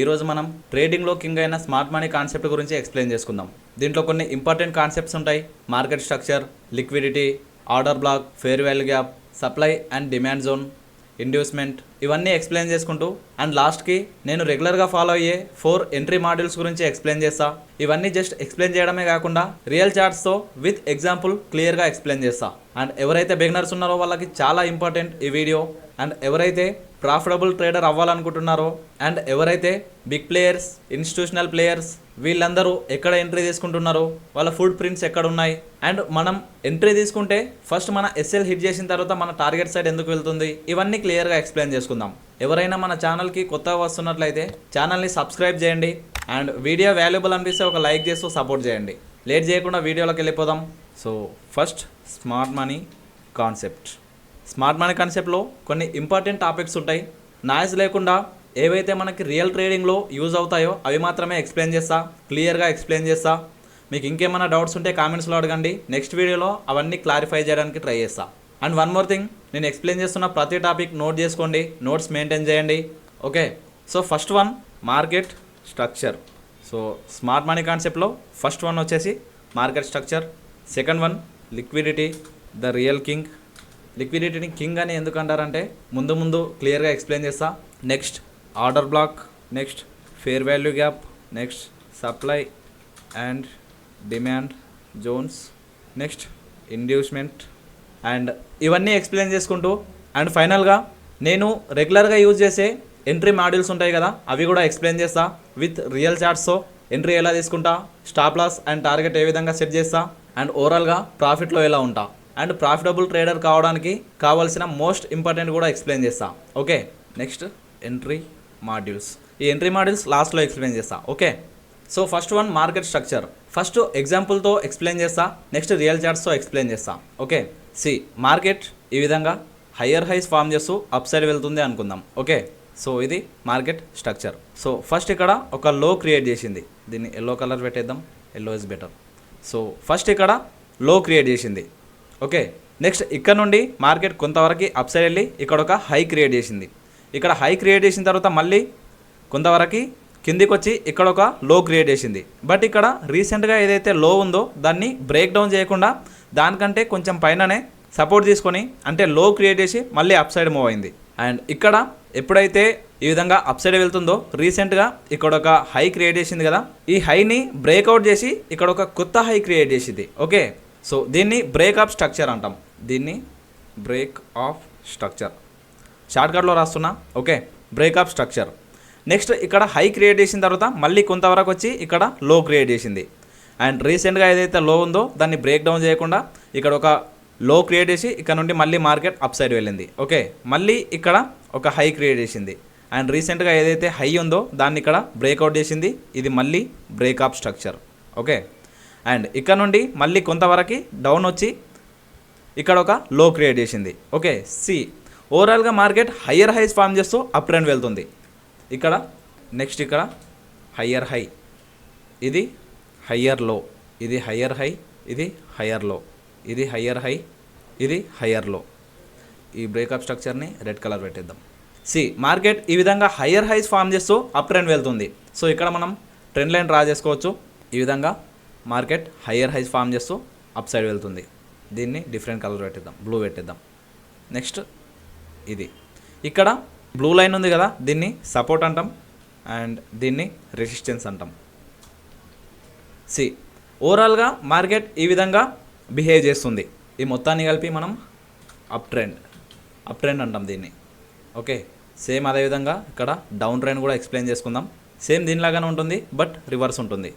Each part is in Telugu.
ఈరోజు మనం ట్రేడింగ్లో కింగ్ అయిన స్మార్ట్ మనీ కాన్సెప్ట్ గురించి ఎక్స్ప్లెయిన్ చేసుకుందాం. దీంట్లో కొన్ని ఇంపార్టెంట్ కాన్సెప్ట్స్ ఉంటాయి. Market structure, liquidity, order black, fair value gap, supply and demand zone, inducement, ఇవన్నీ ఎక్స్ప్లెయిన్ చేసుకుంటూ అండ్ లాస్ట్కి నేను రెగ్యులర్గా ఫాలో అయ్యే 4 ఎంట్రీ మాడ్యూల్స్ గురించి ఎక్స్ప్లెయిన్ చేస్తా. ఇవన్నీ జస్ట్ ఎక్స్ప్లెయిన్ చేయడమే కాకుండా రియల్ చార్ట్స్తో విత్ ఎగ్జాంపుల్ క్లియర్గా ఎక్స్ప్లెయిన్ చేస్తా. అండ్ ఎవరైతే బిగినర్స్ ఉన్నారో వాళ్ళకి చాలా ఇంపార్టెంట్ ఈ వీడియో. అండ్ ఎవరైతే ప్రాఫిటబుల్ ట్రేడర్ అవ్వాలనుకుంటున్నారో అండ్ ఎవరైతే బిగ్ ప్లేయర్స్, ఇన్స్టిట్యూషనల్ ప్లేయర్స్ వీళ్ళందరూ ఎక్కడ ఎంట్రీ తీసుకుంటున్నారో, వాళ్ళ ఫుడ్ ప్రింట్స్ ఎక్కడ ఉన్నాయి, అండ్ మనం ఎంట్రీ తీసుకుంటే ఫస్ట్ మన ఎస్ఎల్ హిట్ చేసిన తర్వాత మన టార్గెట్ సైడ్ ఎందుకు వెళ్తుంది, ఇవన్నీ క్లియర్గా ఎక్స్ప్లెయిన్ చేసుకుందాం. ఎవరైనా మన ఛానల్కి కొత్తగా వస్తున్నట్లయితే ఛానల్ని సబ్స్క్రైబ్ చేయండి అండ్ వీడియో వాల్యుబుల్ అనిపిస్తే ఒక లైక్ చేస్తూ సపోర్ట్ చేయండి. లేట్ చేయకుండా వీడియోలోకి వెళ్ళిపోదాం. So first smart money concept. Smart money కాన్సెప్ట్లో కొన్ని ఇంపార్టెంట్ టాపిక్స్ ఉంటాయి. నాయిస్ లేకుండా ఏవైతే మనకి రియల్ ట్రేడింగ్లో యూజ్ అవుతాయో అవి మాత్రమే ఎక్స్ప్లెయిన్ చేస్తా, క్లియర్గా ఎక్స్ప్లెయిన్ చేస్తా. మీకు ఇంకేమైనా డౌట్స్ ఉంటే కామెంట్స్లో అడగండి. నెక్స్ట్ వీడియోలో అవన్నీ క్లారిఫై చేయడానికి ట్రై చేస్తా. అండ్ వన్ మోర్ థింగ్, నేను ఎక్స్ప్లెయిన్ చేస్తున్న ప్రతి టాపిక్ నోట్ చేసుకోండి, నోట్స్ మెయింటైన్ చేయండి. Okay, so first one market structure. So smart money కాన్సెప్ట్లో ఫస్ట్ వన్ వచ్చేసి market structure. Second one liquidity, the real king. లిక్విడిటీని కింగ్ అని ఎందుకు అంటారంటే ముందు క్లియర్గా ఎక్స్ప్లెయిన్ చేస్తా. Next order block, next fair value gap, next supply and demand zones, next inducement, and ఇవన్నీ ఎక్స్ప్లెయిన్ చేసుకుంటూ అండ్ ఫైనల్గా నేను రెగ్యులర్గా యూజ్ చేసే ఎంట్రీ మాడ్యూల్స్ ఉంటాయి కదా అవి కూడా ఎక్స్ప్లెయిన్ చేస్తా విత్ రియల్ చార్ట్స్తో. ఎంట్రీ ఎలా తీసుకుంటా, స్టాప్ లాస్ అండ్ టార్గెట్ ఏ విధంగా సెట్ చేస్తా, అండ్ ఓవరాల్గా ప్రాఫిట్లో ఎలా ఉంటా, అండ్ ప్రాఫిటబుల్ ట్రేడర్ కావడానికి కావాల్సిన మోస్ట్ ఇంపార్టెంట్ కూడా ఎక్స్ప్లెయిన్ చేస్తా. Okay, next entry modules. ఈ ఎంట్రీ మాడ్యూల్స్ లాస్ట్లో ఎక్స్ప్లెయిన్ చేస్తా. Okay, so first one market structure. First ఎగ్జాంపుల్తో ఎక్స్ప్లెయిన్ చేస్తా, నెక్స్ట్ రియల్ చార్ట్స్తో ఎక్స్ప్లెయిన్ చేస్తా. ఓకే, మార్కెట్ ఈ విధంగా హయ్యర్ హైస్ ఫామ్ చేస్తూ అప్ సైడ్ వెళ్తుంది అనుకుందాం. ఓకే, సో ఇది మార్కెట్ స్ట్రక్చర్. సో ఫస్ట్ ఇక్కడ ఒక లో క్రియేట్ చేసింది, దీన్ని ఎల్లో కలర్ పెట్టేద్దాం, yellow is better. So first ఇక్కడ లో క్రియేట్ చేసింది. ఓకే, నెక్స్ట్ ఇక్కడ నుండి మార్కెట్ కొంతవరకు అప్ సైడ్ వెళ్ళి ఇక్కడ ఒక హై క్రియేట్ చేసింది. ఇక్కడ హై క్రియేట్ చేసిన తర్వాత మళ్ళీ కొంతవరకు కిందికి వచ్చి ఇక్కడ ఒక లో క్రియేట్ చేసింది. బట్ ఇక్కడ రీసెంట్గా ఏదైతే లో ఉందో దాన్ని బ్రేక్ డౌన్ చేయకుండా దానికంటే కొంచెం పైననే సపోర్ట్ తీసుకొని అంటే లో క్రియేట్ చేసి మళ్ళీ అప్ సైడ్ మూవ్ అయింది. అండ్ ఇక్కడ ఎప్పుడైతే ఈ విధంగా అప్ సైడ్ వెళ్తుందో రీసెంట్గా ఇక్కడ ఒక హై క్రియేట్ చేసింది కదా, ఈ హైని బ్రేక్అవుట్ చేసి ఇక్కడ ఒక కొత్త హై క్రియేట్ చేసింది. ఓకే, సో దీన్ని బ్రేక్ ఆఫ్ స్ట్రక్చర్ అంటాం. దీన్ని బ్రేక్ ఆఫ్ స్ట్రక్చర్ షార్ట్కట్లో రాస్తున్నా. Okay, break of structure. Next ఇక్కడ హై క్రియేట్ చేసిన తర్వాత మళ్ళీ కొంతవరకు వచ్చి ఇక్కడ లో క్రియేట్ చేసింది. అండ్ రీసెంట్గా ఏదైతే లో ఉందో దాన్ని బ్రేక్ డౌన్ చేయకుండా ఇక్కడ ఒక లో క్రియేట్ చేసి ఇక్కడ నుండి మళ్ళీ మార్కెట్ అప్ సైడ్ వెళ్ళింది. ఓకే, మళ్ళీ ఇక్కడ ఒక హై క్రియేట్ చేసింది. అండ్ రీసెంట్గా ఏదైతే హై ఉందో దాన్ని ఇక్కడ బ్రేక్అవుట్ చేసింది. ఇది మళ్ళీ break of structure. Okay, and ఇక్కడ నుండి మళ్ళీ కొంతవరకు డౌన్ వచ్చి ఇక్కడ ఒక లో క్రియేట్ చేసింది. ఓకే, ఓవరాల్గా మార్కెట్ హయ్యర్ హైస్ ఫామ్ చేస్తూ అప్ ట్రెండ్ వెళ్తుంది. ఇక్కడ నెక్స్ట్ ఇక్కడ హయ్యర్ హై, ఇది హయ్యర్ లో, ఇది హయ్యర్ హై, ఇది హయ్యర్ లో, ఇది హయ్యర్ హై, ఇది హయ్యర్ లో. ఈ బ్రేకప్ స్ట్రక్చర్ని రెడ్ కలర్ పెట్టేద్దాం. మార్కెట్ ఈ విధంగా హయ్యర్ హైస్ ఫామ్ చేస్తూ అప్ ట్రెండ్ వెళ్తుంది. సో ఇక్కడ మనం ట్రెండ్ లైన్ డ్రా చేసుకోవచ్చు. ఈ విధంగా మార్కెట్ హయ్యర్ హైస్ ఫామ్ చేస్తూ అప్ సైడ్ వెళ్తుంది. దీన్ని డిఫరెంట్ కలర్ పెట్టేద్దాం, బ్లూ పెట్టేద్దాం. నెక్స్ట్ ఇది ఇక్కడ బ్లూ లైన్ ఉంది కదా, దీన్ని సపోర్ట్ అంటాం అండ్ దీన్ని రెసిస్టెన్స్ అంటాం. ఓవరాల్గా మార్కెట్ ఈ విధంగా బిహేవ్ చేస్తుంది. ఈ మొత్తాన్ని కలిపి మనం అప్ ట్రెండ్ అంటాం దీన్ని. ఓకే, సేమ్ అదేవిధంగా ఇక్కడ డౌన్ ట్రెండ్ కూడా ఎక్స్ప్లెయిన్ చేసుకుందాం. సేమ్ దీనిలాగానే ఉంటుంది బట్ రివర్స్ ఉంటుంది.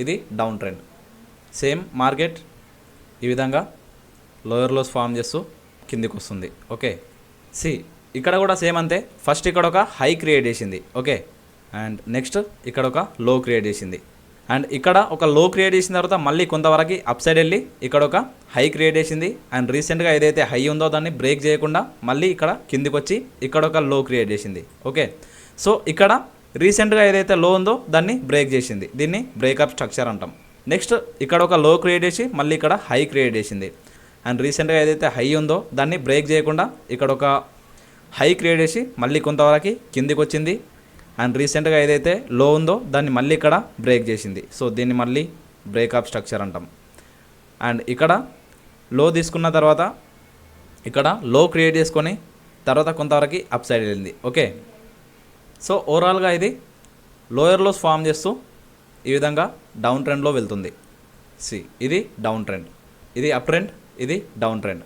ఇది డౌన్ ట్రెండ్. సేమ్ మార్కెట్ ఈ విధంగా లోయర్ లోస్ ఫామ్ చేస్తూ కిందికి వస్తుంది. ఓకే, ఇక్కడ కూడా సేమ్ అంతే. ఫస్ట్ ఇక్కడ ఒక హై క్రియేట్ చేసింది. ఓకే, అండ్ నెక్స్ట్ ఇక్కడ ఒక లో క్రియేట్ చేసింది. అండ్ ఇక్కడ ఒక లో క్రియేట్ చేసిన తర్వాత మళ్ళీ కొంతవరకు అప్ సైడ్ వెళ్ళి ఇక్కడ ఒక హై క్రియేట్ చేసింది. అండ్ రీసెంట్గా ఏదైతే హై ఉందో దాన్ని బ్రేక్ చేయకుండా మళ్ళీ ఇక్కడ కిందికి వచ్చి ఇక్కడ ఒక లో క్రియేట్ చేసింది. ఓకే, సో ఇక్కడ రీసెంట్గా ఏదైతే లో ఉందో దాన్ని బ్రేక్ చేసింది. దీన్ని బ్రేకప్ స్ట్రక్చర్ అంటాం. నెక్స్ట్ ఇక్కడ ఒక లో క్రియేట్ చేసి మళ్ళీ ఇక్కడ హై క్రియేట్ చేసింది. అండ్ రీసెంట్గా ఏదైతే హై ఉందో దాన్ని బ్రేక్ చేయకుండా ఇక్కడ ఒక హై క్రియేట్ చేసి మళ్ళీ కొంతవరకు కిందికి వచ్చింది. అండ్ రీసెంట్గా ఏదైతే లో ఉందో దాన్ని మళ్ళీ ఇక్కడ బ్రేక్ చేసింది. సో దీన్ని మళ్ళీ బ్రేకప్ స్ట్రక్చర్ అంటాం. అండ్ ఇక్కడ లో తీసుకున్న తర్వాత ఇక్కడ లో క్రియేట్ చేసుకొని తర్వాత కొంతవరకు అప్ సైడ్ వెళ్ళింది. ఓకే, సో ఓవరాల్గా ఇది లోయర్ లోస్ ఫామ్ చేస్తూ ఈ విధంగా డౌన్ ట్రెండ్లో వెళ్తుంది. ఇది డౌన్ ట్రెండ్, ఇది అప్ ట్రెండ్, ఇది డౌన్ ట్రెండ్.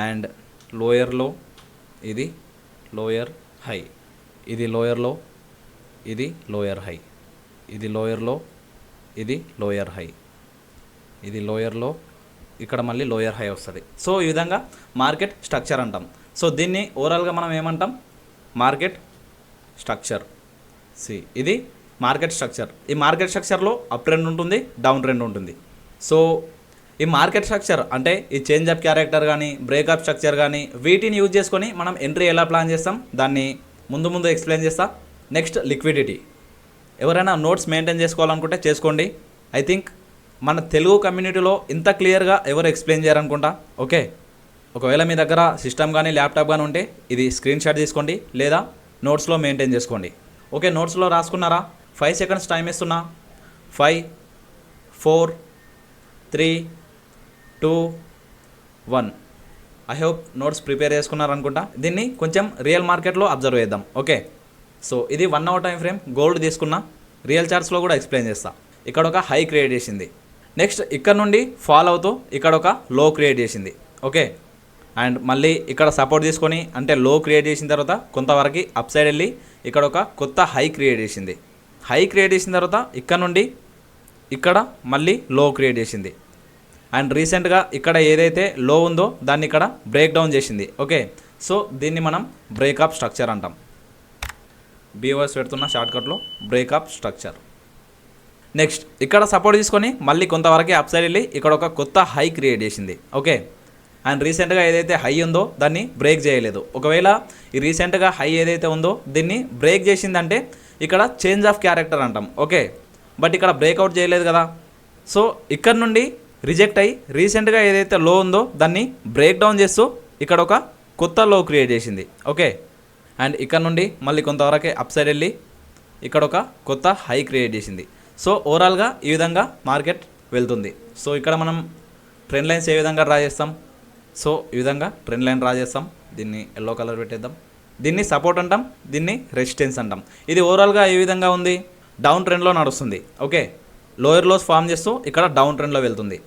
అండ్ లోయర్ లో, ఇది లోయర్ హై, ఇది లోయర్ లో, ఇది లోయర్ హై, ఇది లోయర్ లో, ఇది లోయర్ హై, ఇది లోయర్ లో, ఇక్కడ మళ్ళీ లోయర్ హై వస్తుంది. సో ఈ విధంగా మార్కెట్ స్ట్రక్చర్ అంటాం. సో దీన్ని ఓవరాల్గా మనం ఏమంటాం? Market structure. ఇది మార్కెట్ స్ట్రక్చర్. ఈ మార్కెట్ స్ట్రక్చర్లో అప్ ట్రెండ్ ఉంటుంది, డౌన్ ట్రెండ్ ఉంటుంది. సో ఈ మార్కెట్ స్ట్రక్చర్ అంటే ఈ చేంజ్ అప్ క్యారెక్టర్ కానీ బ్రేకప్ స్ట్రక్చర్ కానీ వీటిని యూజ్ చేసుకొని మనం ఎంట్రీ ఎలా ప్లాన్ చేస్తాం దాన్ని ముందు ఎక్స్ప్లెయిన్ చేస్తా. Next liquidity. ఎవరైనా నోట్స్ మెయింటైన్ చేసుకోవాలనుకుంటే చేసుకోండి. ఐ థింక్ మన తెలుగు కమ్యూనిటీలో ఇంత క్లియర్గా ఎవరు ఎక్స్ప్లెయిన్ చేయాలనుకుంటా. ఓకే, ఒకవేళ మీ దగ్గర సిస్టమ్ కానీ ల్యాప్టాప్ కానీ ఉంటే ఇది స్క్రీన్ షాట్ తీసుకోండి లేదా నోట్స్లో మెయింటైన్ చేసుకోండి. ఓకే, నోట్స్లో రాసుకున్నారా? 5 seconds టైం ఇస్తున్నా. 5, 4, 3, 2, 1. ఐ హోప్ నోట్స్ ప్రిపేర్ చేసుకున్నారనుకుంటా. దీన్ని కొంచెం రియల్ మార్కెట్లో అబ్జర్వ్ చేద్దాం. ఓకే, సో ఇది 1 hour టైం ఫ్రేమ్. గోల్డ్ తీసుకున్నా, రియల్ చార్ట్స్లో కూడా ఎక్స్ప్లెయిన్ చేస్తా. ఇక్కడ ఒక హై క్రియేట్ చేసింది. నెక్స్ట్ ఇక్కడ నుండి ఫాల్ అవుతూ ఇక్కడ ఒక లో క్రియేట్ చేసింది. ఓకే, అండ్ మళ్ళీ ఇక్కడ సపోర్ట్ తీసుకొని అంటే లో క్రియేట్ చేసిన తర్వాత కొంతవరకు అప్ సైడ్ వెళ్ళి ఇక్కడ ఒక కొత్త హై క్రియేట్ చేసింది. హై క్రియేట్ చేసిన తర్వాత ఇక్కడ నుండి ఇక్కడ మళ్ళీ లో క్రియేట్ చేసింది. అండ్ రీసెంట్గా ఇక్కడ ఏదైతే లో ఉందో దాన్ని ఇక్కడ బ్రేక్ డౌన్ చేసింది. ఓకే, సో దీన్ని మనం బ్రేకప్ స్ట్రక్చర్ అంటాం. బీవర్స్ పెడుతున్న షార్ట్కట్లో బ్రేకప్ స్ట్రక్చర్. నెక్స్ట్ ఇక్కడ సపోర్ట్ తీసుకొని మళ్ళీ కొంతవరకు అప్ సైడ్ వెళ్ళి ఇక్కడ ఒక కొత్త హై క్రియేట్ చేసింది. ఓకే, అండ్ రీసెంట్గా ఏదైతే హై ఉందో దాన్ని బ్రేక్ చేయలేదు. ఒకవేళ ఈ రీసెంట్గా హై ఏదైతే ఉందో దీన్ని బ్రేక్ చేసిందంటే ఇక్కడ చేంజ్ ఆఫ్ క్యారెక్టర్ అంటాం. ఓకే, బట్ ఇక్కడ బ్రేక్అవుట్ చేయలేదు కదా. సో ఇక్కడ నుండి రిజెక్ట్ అయ్యి రీసెంట్గా ఏదైతే లో ఉందో దాన్ని బ్రేక్ డౌన్ చేస్తూ ఇక్కడ ఒక కొత్త లో క్రియేట్ చేసింది. ఓకే, అండ్ ఇక్కడ నుండి మళ్ళీ కొంతవరకు అప్ సైడ్ వెళ్ళి ఇక్కడ ఒక కొత్త హై క్రియేట్ చేసింది. సో ఓవరాల్గా ఈ విధంగా మార్కెట్ వెళ్తుంది. సో ఇక్కడ మనం ట్రెండ్ లైన్స్ ఏ విధంగా డ్రా చేస్తాం? సో ఈ విధంగా ట్రెండ్ లైన్ డ్రా చేస్తాం. దీన్ని ఎల్లో కలర్ పెట్టేద్దాం. దీన్ని సపోర్ట్ అంటాం, దీన్ని రెసిస్టెన్స్ అంటాం. ఇది ఓవరాల్గా ఏ విధంగా ఉంది? డౌన్ ట్రెండ్లో నడుస్తుంది. ఓకే, లోయర్ లోస్ ఫామ్ చేస్తూ ఇక్కడ డౌన్ ట్రెండ్లో వెళ్తుంది.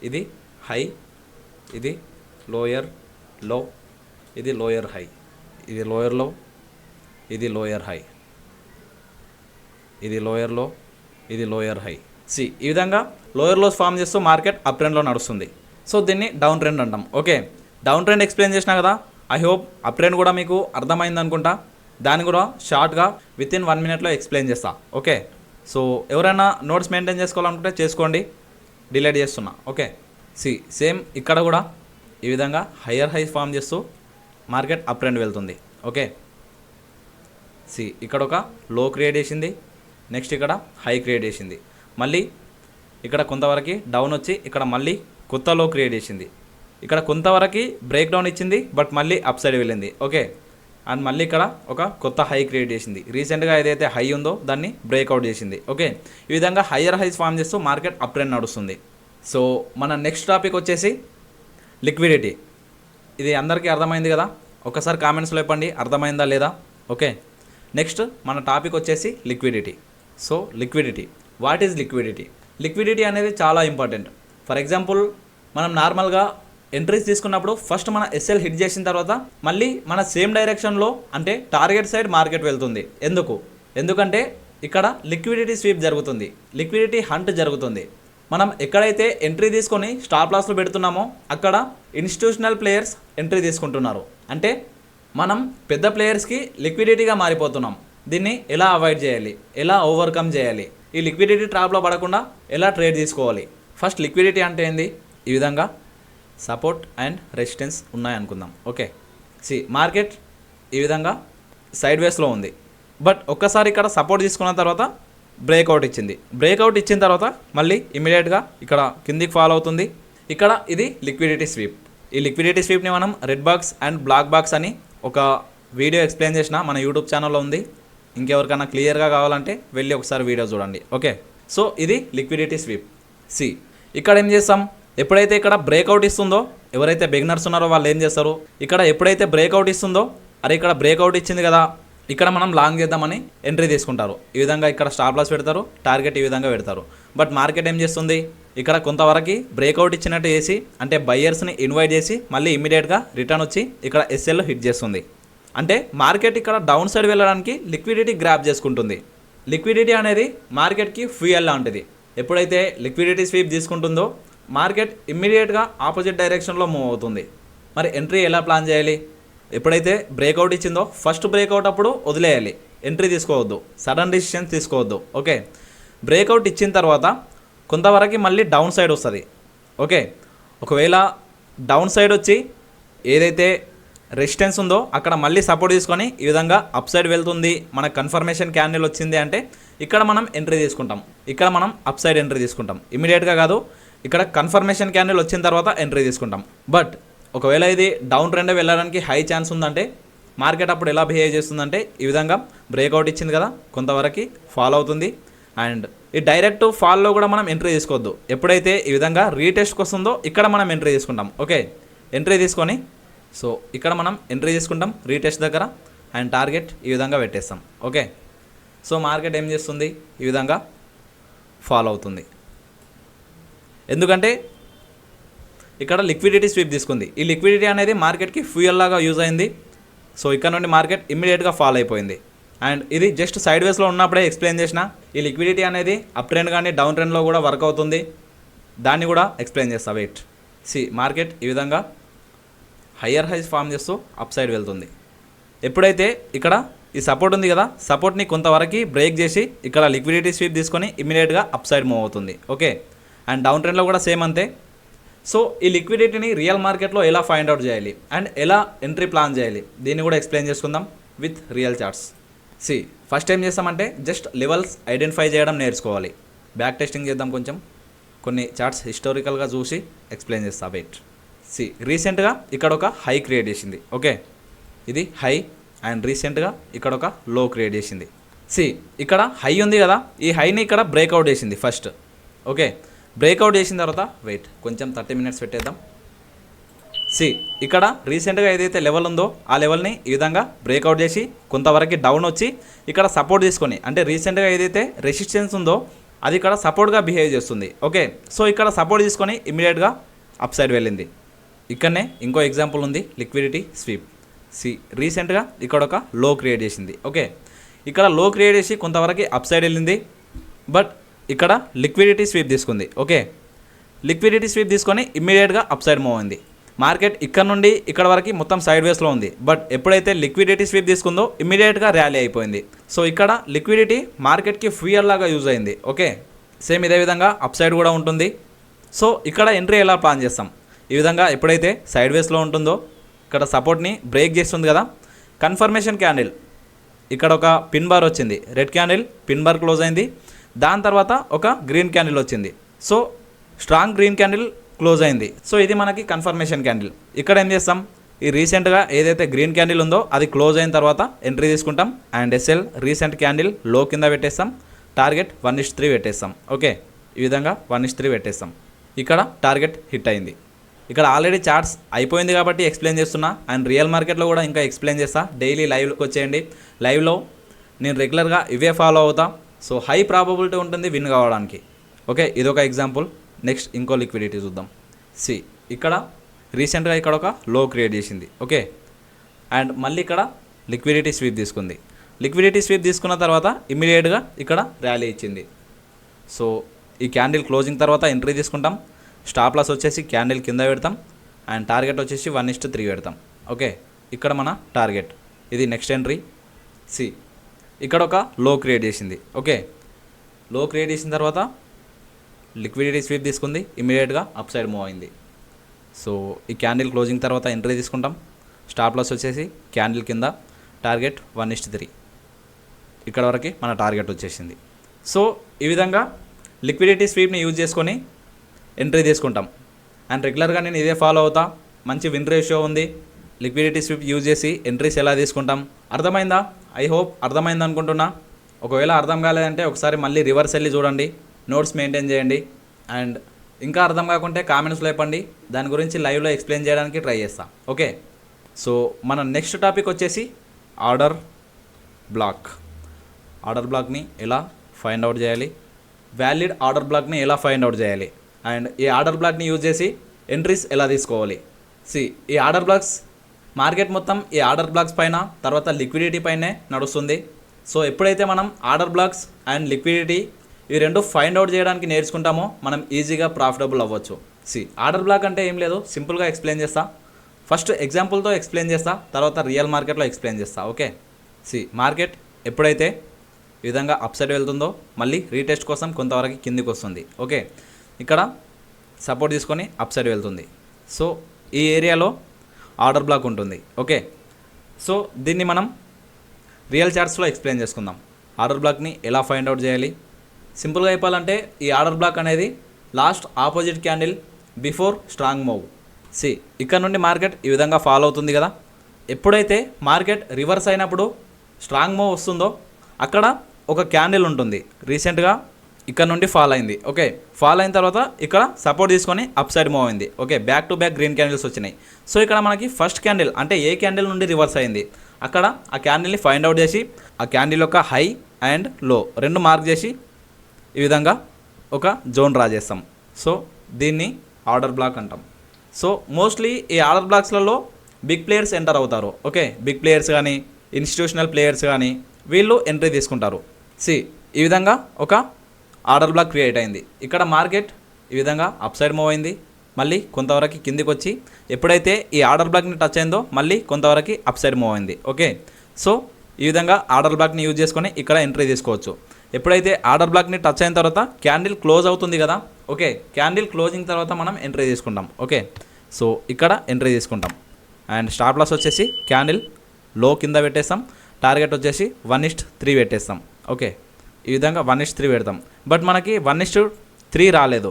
ఇది హై, ఇది లోయర్ లో, ఇది లోయర్ హై, ఇది లోయర్ లో, ఇది లోయర్ హై, ఇది లోయర్ లో, ఇది లోయర్ హై. ఈ విధంగా లోయర్ లోస్ ఫామ్ చేస్తూ మార్కెట్ అప్ ట్రెండ్లో నడుస్తుంది. సో దీన్ని డౌన్ ట్రెండ్ అంటాం. ఓకే, డౌన్ ట్రెండ్ ఎక్స్ప్లెయిన్ చేసినా కదా. ఐ హోప్ అప్ ట్రెండ్ కూడా మీకు అర్థమైంది అనుకుంటా. దాన్ని కూడా షార్ట్గా వితిన్ 1 minute ఎక్స్ప్లెయిన్ చేస్తా. ఓకే, సో ఎవరైనా నోట్స్ మెయింటైన్ చేసుకోవాలనుకుంటే చేసుకోండి, డిలీట్ చేస్తున్నా. ఓకే, సేమ్ ఇక్కడ కూడా ఈ విధంగా హయ్యర్ హై ఫామ్ చేస్తూ మార్కెట్ అప్ ట్రెండ్ వెళ్తుంది. ఓకే, ఇక్కడ ఒక లో క్రియేట్ చేసింది, నెక్స్ట్ ఇక్కడ హై క్రియేట్ చేసింది, మళ్ళీ ఇక్కడ కొంతవరకు డౌన్ వచ్చి ఇక్కడ మళ్ళీ కొత్త లో క్రియేట్ చేసింది, ఇక్కడ కొంతవరకు బ్రేక్ డౌన్ ఇచ్చింది బట్ మళ్ళీ అప్ సైడ్ వెళ్ళింది. ఓకే, అండ్ మళ్ళీ ఇక్కడ ఒక కొత్త హై క్రియేట్ చేసింది. రీసెంట్గా ఏదైతే హై ఉందో దాన్ని బ్రేక్అవుట్ చేసింది. ఓకే, ఈ విధంగా హయ్యర్ హైస్ ఫామ్ చేస్తూ మార్కెట్ అప్ ట్రెండ్ నడుస్తుంది. సో మన నెక్స్ట్ టాపిక్ వచ్చేసి లిక్విడిటీ. ఇది అందరికీ అర్థమైంది కదా? ఒకసారి కామెంట్స్లో చెప్పండి అర్థమైందా లేదా. ఓకే, నెక్స్ట్ మన టాపిక్ వచ్చేసి liquidity. So liquidity, what is liquidity? Liquidity అనేది చాలా ఇంపార్టెంట్. ఫర్ ఎగ్జాంపుల్ మనం నార్మల్గా ఎంట్రీస్ తీసుకున్నప్పుడు ఫస్ట్ మన ఎస్ఎల్ హిట్ చేసిన తర్వాత మళ్ళీ మన సేమ్ డైరెక్షన్లో అంటే టార్గెట్ సైడ్ మార్కెట్ వెళ్తుంది. ఎందుకంటే ఇక్కడ లిక్విడిటీ స్వీప్ జరుగుతుంది, లిక్విడిటీ హంట్ జరుగుతుంది. మనం ఎక్కడైతే ఎంట్రీ తీసుకొని స్టాప్ లాస్లో పెడుతున్నామో అక్కడ ఇన్స్టిట్యూషనల్ ప్లేయర్స్ ఎంట్రీ తీసుకుంటున్నారు. అంటే మనం పెద్ద ప్లేయర్స్కి లిక్విడిటీగా మారిపోతున్నాం. దీన్ని ఎలా అవాయిడ్ చేయాలి, ఎలా ఓవర్కమ్ చేయాలి, ఈ లిక్విడిటీ ట్రాప్లో పడకుండా ఎలా ట్రేడ్ తీసుకోవాలి? ఫస్ట్ లిక్విడిటీ అంటే ఏంది? ఈ విధంగా సపోర్ట్ అండ్ రెసిస్టెన్స్ ఉన్నాయనుకుందాం. ఓకే, మార్కెట్ ఈ విధంగా సైడ్ వేస్లో ఉంది, బట్ ఒక్కసారి ఇక్కడ సపోర్ట్ తీసుకున్న తర్వాత బ్రేక్అవుట్ ఇచ్చింది. బ్రేక్అవుట్ ఇచ్చిన తర్వాత మళ్ళీ ఇమీడియట్గా ఇక్కడ కిందికి ఫాలో అవుతుంది. ఇక్కడ ఇది లిక్విడిటీ స్వీప్. ఈ లిక్విడిటీ స్వీప్ని మనం red box and black box అని ఒక వీడియో ఎక్స్ప్లెయిన్ చేసిన మన యూట్యూబ్ ఛానల్లో ఉంది. ఇంకెవరికైనా క్లియర్గా కావాలంటే వెళ్ళి ఒకసారి వీడియో చూడండి. ఓకే, సో ఇది లిక్విడిటీ స్వీప్. సి ఇక్కడ ఏం చేస్తాం, ఎప్పుడైతే ఇక్కడ బ్రేక్అవుట్ ఇస్తుందో, ఎవరైతే బిగినర్స్ ఉన్నారో వాళ్ళు ఏం చేస్తారు, ఇక్కడ ఎప్పుడైతే బ్రేక్అవుట్ ఇస్తుందో, అరే ఇక్కడ బ్రేక్అవుట్ ఇచ్చింది కదా, ఇక్కడ మనం లాంగ్ చేద్దామని ఎంట్రీ తీసుకుంటారు. ఈ విధంగా ఇక్కడ స్టాప్ లాస్ పెడతారు, టార్గెట్ ఈ విధంగా పెడతారు. బట్ మార్కెట్ ఏం చేస్తుంది, ఇక్కడ కొంతవరకు బ్రేక్అవుట్ ఇచ్చినట్టు చేసి, అంటే బయ్యర్స్ని ఇన్వైట్ చేసి మళ్ళీ ఇమీడియట్గా రిటర్న్ వచ్చి ఇక్కడ ఎస్ఎల్ హిట్ చేస్తుంది. అంటే మార్కెట్ ఇక్కడ డౌన్ సైడ్ వెళ్ళడానికి లిక్విడిటీ గ్రాప్ చేసుకుంటుంది. లిక్విడిటీ అనేది మార్కెట్కి ఫ్యూయల్ లాంటిది. ఎప్పుడైతే లిక్విడిటీ స్వీప్ తీసుకుంటుందో మార్కెట్ ఇమ్మీడియట్గా ఆపోజిట్ డైరెక్షన్లో మూవ్ అవుతుంది. మరి ఎంట్రీ ఎలా ప్లాన్ చేయాలి, ఎప్పుడైతే బ్రేక్అవుట్ ఇచ్చిందో ఫస్ట్ బ్రేక్అవుట్ అప్పుడు వదిలేయాలి, ఎంట్రీ తీసుకోవద్దు, సడన్ డిసిషన్స్ తీసుకోవద్దు. ఓకే, బ్రేక్అవుట్ ఇచ్చిన తర్వాత కొంతవరకు మళ్ళీ డౌన్ సైడ్ వస్తుంది. ఓకే, ఒకవేళ డౌన్ సైడ్ వచ్చి ఏదైతే రెసిస్టెన్స్ ఉందో అక్కడ మళ్ళీ సపోర్ట్ తీసుకొని ఈ విధంగా అప్ సైడ్ వెళ్తుంది, మనకు కన్ఫర్మేషన్ క్యాండిల్ వచ్చింది అంటే ఇక్కడ మనం ఎంట్రీ తీసుకుంటాం, ఇక్కడ మనం అప్ సైడ్ ఎంట్రీ తీసుకుంటాం. ఇమీడియట్గా కాదు, ఇక్కడ కన్ఫర్మేషన్ క్యాండిల్ వచ్చిన తర్వాత ఎంట్రీ తీసుకుంటాం. బట్ ఒకవేళ ఇది డౌన్ ట్రెండ్ వెళ్ళడానికి హై ఛాన్స్ ఉందంటే మార్కెట్ అప్పుడు ఎలా బిహేవ్ చేస్తుందంటే ఈ విధంగా బ్రేక్అవుట్ ఇచ్చింది కదా, కొంతవరకు ఫాల్ అవుతుంది. అండ్ ఈ డైరెక్ట్ ఫాల్లో కూడా మనం ఎంట్రీ తీసుకోవద్దు. ఎప్పుడైతే ఈ విధంగా రీటెస్ట్కి వస్తుందో ఇక్కడ మనం ఎంట్రీ తీసుకుంటాం. ఓకే, ఎంట్రీ తీసుకొని సో ఇక్కడ మనం ఎంట్రీ తీసుకుంటాం రీటెస్ట్ దగ్గర, అండ్ టార్గెట్ ఈ విధంగా పెట్టేస్తాం. ఓకే, సో మార్కెట్ ఏం చేస్తుంది, ఈ విధంగా ఫాలో అవుతుంది. ఎందుకంటే ఇక్కడ లిక్విడిటీ స్వీప్ తీసుకుంది. ఈ లిక్విడిటీ అనేది మార్కెట్కి ఫ్యూయల్ లాగా యూజ్ అయింది. సో ఇక్కడ నుండి మార్కెట్ ఇమ్మీడియట్గా ఫాల్ అయిపోయింది. అండ్ ఇది జస్ట్ సైడ్ వేస్లో ఉన్నప్పుడే ఎక్స్ప్లెయిన్ చేసిన, ఈ లిక్విడిటీ అనేది అప్ ట్రెండ్ కానీ డౌన్ ట్రెండ్లో కూడా వర్క్ అవుతుంది, దాన్ని కూడా ఎక్స్ప్లెయిన్ చేస్తా. వెయిట్, సి మార్కెట్ ఈ విధంగా హయ్యర్ హైస్ ఫామ్ చేస్తూ అప్ సైడ్ వెళ్తుంది. ఎప్పుడైతే ఇక్కడ ఈ సపోర్ట్ ఉంది కదా, సపోర్ట్ని కొంతవరకు బ్రేక్ చేసి ఇక్కడ లిక్విడిటీ స్వీప్ తీసుకొని ఇమీడియట్గా అప్ సైడ్ మూవ్ అవుతుంది. ఓకే, అండ్ డౌన్ ట్రెండ్లో కూడా సేమ్ అంతే. సో ఈ లిక్విడిటీని రియల్ మార్కెట్లో ఎలా ఫైండ్ అవుట్ చేయాలి అండ్ ఎలా ఎంట్రీ ప్లాన్ చేయాలి, దీన్ని కూడా ఎక్స్ప్లెయిన్ చేసుకుందాం with real charts. See first ఏం చేస్తామంటే జస్ట్ లెవెల్స్ ఐడెంటిఫై చేయడం నేర్చుకోవాలి. బ్యాక్ టెస్టింగ్ చేద్దాం, కొంచెం కొన్ని చార్ట్స్ హిస్టారికల్గా చూసి ఎక్స్ప్లెయిన్ చేస్తా. వెయిట్, సి రీసెంట్గా ఇక్కడ ఒక హై క్రియేట్ చేసింది. ఓకే, ఇది హై, అండ్ రీసెంట్గా ఇక్కడ ఒక లో క్రియేట్ చేసింది. సి ఇక్కడ హై ఉంది కదా, ఈ హైని ఇక్కడ బ్రేక్అవుట్ చేసింది ఫస్ట్. ఓకే, బ్రేక్అవుట్ చేసిన తర్వాత వెయిట్ కొంచెం 30 minutes పెట్టేద్దాం. సి ఇక్కడ రీసెంట్గా ఏదైతే లెవెల్ ఉందో ఆ లెవెల్ని ఈ విధంగా బ్రేక్అవుట్ చేసి కొంతవరకు డౌన్ వచ్చి ఇక్కడ సపోర్ట్ తీసుకొని, అంటే రీసెంట్గా ఏదైతే రెసిస్టెన్స్ ఉందో అది ఇక్కడ సపోర్ట్గా బిహేవ్ చేస్తుంది. ఓకే, సో ఇక్కడ సపోర్ట్ తీసుకొని ఇమీడియట్గా అప్ సైడ్ వెళ్ళింది. ఇక్కడనే ఇంకో ఎగ్జాంపుల్ ఉంది, లిక్విడిటీ స్వీప్. సి రీసెంట్గా ఇక్కడ ఒక లో క్రియేట్ చేసింది. ఓకే, ఇక్కడ లో క్రియేట్ చేసి కొంతవరకు అప్ సైడ్ వెళ్ళింది, బట్ ఇక్కడ లిక్విడిటీ స్వీప్ తీసుకుంది. ఓకే, లిక్విడిటీ స్వీప్ తీసుకొని ఇమ్మీడియట్గా అప్ సైడ్ మూవ్ అయింది. మార్కెట్ ఇక్కడ నుండి ఇక్కడ వరకు మొత్తం సైడ్ వేస్లో ఉంది, బట్ ఎప్పుడైతే లిక్విడిటీ స్వీప్ తీసుకుందో ఇమ్మీడియట్గా ర్యాలీ అయిపోయింది. సో ఇక్కడ లిక్విడిటీ మార్కెట్కి ఫ్యూయల్ లాగా యూజ్ అయింది. ఓకే, సేమ్ ఇదే విధంగా అప్ సైడ్ కూడా ఉంటుంది. సో ఇక్కడ ఎంట్రీ ఎలా ప్లాన్ చేస్తాం, ఈ విధంగా ఎప్పుడైతే సైడ్ వేస్లో ఉంటుందో ఇక్కడ సపోర్ట్ని బ్రేక్ చేస్తుంది కదా, కన్ఫర్మేషన్ క్యాండిల్ ఇక్కడ ఒక పిన్ బార్ వచ్చింది, red candle pin bar close అయింది, దాని తర్వాత ఒక గ్రీన్ క్యాండిల్ వచ్చింది. So strong green candle close అయింది. సో ఇది మనకి కన్ఫర్మేషన్ క్యాండిల్. ఇక్కడ ఏం చేస్తాం, ఈ రీసెంట్గా ఏదైతే గ్రీన్ క్యాండిల్ ఉందో అది క్లోజ్ అయిన తర్వాత ఎంట్రీ తీసుకుంటాం, అండ్ ఎస్ఎల్ రీసెంట్ క్యాండిల్ లో కింద పెట్టేస్తాం, టార్గెట్ 1:3 పెట్టేస్తాం. ఓకే, ఈ విధంగా 1:3 పెట్టేస్తాం. ఇక్కడ టార్గెట్ హిట్ అయింది. ఇక్కడ ఆల్రెడీ చార్ట్స్ అయిపోయింది కాబట్టి ఎక్స్ప్లెయిన్ చేస్తున్నా, అండ్ రియల్ మార్కెట్లో కూడా ఇంకా ఎక్స్ప్లెయిన్ చేస్తా. డైలీ లైవ్లోకి వచ్చేయండి, లైవ్లో నేను రెగ్యులర్గా ఇవే ఫాలో అవుతా. సో హై ప్రాబబిలిటీ ఉంటుంది విన్ కావడానికి. ఓకే, ఇదొక ఎగ్జాంపుల్. నెక్స్ట్ ఇంకో లిక్విడిటీ చూద్దాం. సి ఇక్కడ రీసెంట్గా ఇక్కడ ఒక లో క్రియేట్ చేసింది. ఓకే, అండ్ మళ్ళీ ఇక్కడ లిక్విడిటీ స్వీప్ తీసుకుంది. లిక్విడిటీ స్వీప్ తీసుకున్న తర్వాత ఇమ్మీడియట్గా ఇక్కడ ర్యాలీ ఇచ్చింది. సో ఈ క్యాండిల్ క్లోజింగ్ తర్వాత ఎంట్రీ తీసుకుంటాం, స్టాప్ లాస్ వచ్చేసి క్యాండిల్ కింద పెడతాం, అండ్ టార్గెట్ వచ్చేసి 1:3 పెడతాం. ఓకే, ఇక్కడ మన టార్గెట్. ఇది నెక్స్ట్ ఎంట్రీ. సి ఇక్కడ ఒక లో క్రియేట్ చేసింది. ఓకే, లో క్రియేట్ చేసిన తర్వాత లిక్విడిటీ స్వీప్ తీసుకుంది, ఇమీడియట్గా అప్ సైడ్ మూవ్ అయింది. సో ఈ క్యాండిల్ క్లోజింగ్ తర్వాత ఎంట్రీ తీసుకుంటాం, స్టాప్ లాస్ వచ్చేసి క్యాండిల్ కింద, టార్గెట్ 1:3. ఇక్కడ వరకు మన టార్గెట్ వచ్చేసింది. సో ఈ విధంగా లిక్విడిటీ స్వీప్ని యూజ్ చేసుకొని ఎంట్రీ తీసుకుంటాం, అండ్ రెగ్యులర్గా నేను ఇదే ఫాలో అవుతా. మంచి విన్ రేషియో ఉంది. లిక్విడిటీ స్వీప్ యూజ్ చేసి ఎంట్రీస్ ఎలా తీసుకుంటాం అర్థమైందా? ఐ హోప్ అర్థమైంది అనుకుంటున్నా. ఒకవేళ అర్థం కాలేదంటే ఒకసారి మళ్ళీ రివర్స్ వెళ్ళి చూడండి, నోట్స్ మెయింటైన్ చేయండి. అండ్ ఇంకా అర్థం కాకుంటే కామెంట్స్లో చెప్పండి, దాని గురించి లైవ్లో ఎక్స్ప్లెయిన్ చేయడానికి ట్రై చేస్తా. ఓకే, సో మన నెక్స్ట్ టాపిక్ వచ్చేసి ఆర్డర్ బ్లాక్. ఆర్డర్ బ్లాక్ని ఎలా ఫైండ్ అవుట్ చేయాలి, వ్యాలిడ్ ఆర్డర్ బ్లాక్ని ఎలా ఫైండ్ అవుట్ చేయాలి, అండ్ ఈ ఆర్డర్ బ్లాక్ని యూజ్ చేసి ఎంట్రీస్ ఎలా తీసుకోవాలి. ఈ ఆర్డర్ బ్లాక్స్ మార్కెట్ మొత్తం ఈ ఆర్డర్ బ్లాక్స్ పైన, తర్వాత లిక్విడిటీ పైనే నడుస్తుంది. సో ఎప్పుడైతే మనం ఆర్డర్ బ్లాక్స్ అండ్ లిక్విడిటీ ఈ రెండు ఫైండ్ అవుట్ చేయడానికి నేర్చుకుంటామో మనం ఈజీగా ప్రాఫిటబుల్ అవ్వచ్చు. ఆర్డర్ బ్లాక్ అంటే ఏం లేదు, సింపుల్గా ఎక్స్ప్లెయిన్ చేస్తా. ఫస్ట్ ఎగ్జాంపుల్తో ఎక్స్ప్లెయిన్ చేస్తా, తర్వాత రియల్ మార్కెట్లో ఎక్స్ప్లెయిన్ చేస్తా. ఓకే, మార్కెట్ ఎప్పుడైతే ఈ విధంగా అప్ సైడ్ వెళ్తుందో మళ్ళీ రీటెస్ట్ కోసం కొంతవరకు కిందికి వస్తుంది. ఓకే, ఇక్కడ సపోర్ట్ తీసుకొని అప్ సైడ్ వెళ్తుంది. సో ఈ ఏరియాలో ఆర్డర్ బ్లాక్ ఉంటుంది. ఓకే, సో దీన్ని మనం రియల్ చార్ట్స్లో ఎక్స్ప్లెయిన్ చేసుకుందాం. ఆర్డర్ బ్లాక్ని ఎలా ఫైండ్ అవుట్ చేయాలి. సింపుల్గా చెప్పాలంటే ఈ ఆర్డర్ బ్లాక్ అనేది last opposite candle before strong move. ఇక్కడ నుండి మార్కెట్ ఈ విధంగా ఫాలో అవుతుంది కదా. ఎప్పుడైతే మార్కెట్ రివర్స్ అయినప్పుడు స్ట్రాంగ్ మూవ్ వస్తుందో అక్కడ ఒక క్యాండిల్ ఉంటుంది. రీసెంట్గా ఇక్కడ నుండి ఫాల్ అయింది. ఓకే, ఫాల్ అయిన తర్వాత ఇక్కడ సపోర్ట్ తీసుకొని అప్ సైడ్ మూవ్ అయింది. Okay, back to back green candles వచ్చినాయి. సో ఇక్కడ మనకి ఫస్ట్ క్యాండిల్ అంటే ఏ క్యాండిల్ నుండి రివర్స్ అయింది, అక్కడ ఆ క్యాండిల్ని ఫైండ్ అవుట్ చేసి ఆ క్యాండిల్ యొక్క హై అండ్ లో రెండు మార్క్ చేసి ఈ విధంగా ఒక జోన్ డ్రా చేస్తాం. సో దీన్ని ఆర్డర్ బ్లాక్ అంటాం. సో మోస్ట్లీ ఈ ఆర్డర్ బ్లాక్స్లలో బిగ్ ప్లేయర్స్ ఎంటర్ అవుతారు. ఓకే, బిగ్ ప్లేయర్స్ కానీ ఇన్స్టిట్యూషనల్ ప్లేయర్స్ కానీ వీళ్ళు ఎంట్రీ తీసుకుంటారు. ఈ విధంగా ఒక ఆర్డర్ బ్లాక్ క్రియేట్ అయింది. ఇక్కడ మార్కెట్ ఈ విధంగా అప్ సైడ్ మూవ్ అయింది, మళ్ళీ కొంతవరకు కిందికి వచ్చి ఎప్పుడైతే ఈ ఆర్డర్ బ్లాక్ని టచ్ అయిందో మళ్ళీ కొంతవరకు అప్ సైడ్ మూవ్ అయింది. ఓకే, సో ఈ విధంగా ఆర్డర్ బ్లాక్ని యూజ్ చేసుకొని ఇక్కడ ఎంట్రీ తీసుకోవచ్చు. ఎప్పుడైతే ఆర్డర్ బ్లాక్ని టచ్ అయిన తర్వాత క్యాండిల్ క్లోజ్ అవుతుంది కదా. ఓకే, క్యాండిల్ క్లోజింగ్ తర్వాత మనం ఎంట్రీ తీసుకుంటాం. ఓకే, సో ఇక్కడ ఎంట్రీ తీసుకుంటాం అండ్ స్టాప్ లాస్ వచ్చేసి క్యాండిల్ లో కింద పెట్టేస్తాం. టార్గెట్ వచ్చేసి 1:3 పెట్టేస్తాం. ఓకే, ఈ విధంగా 1:3 పెడతాం. బట్ మనకి 1:3 రాలేదు,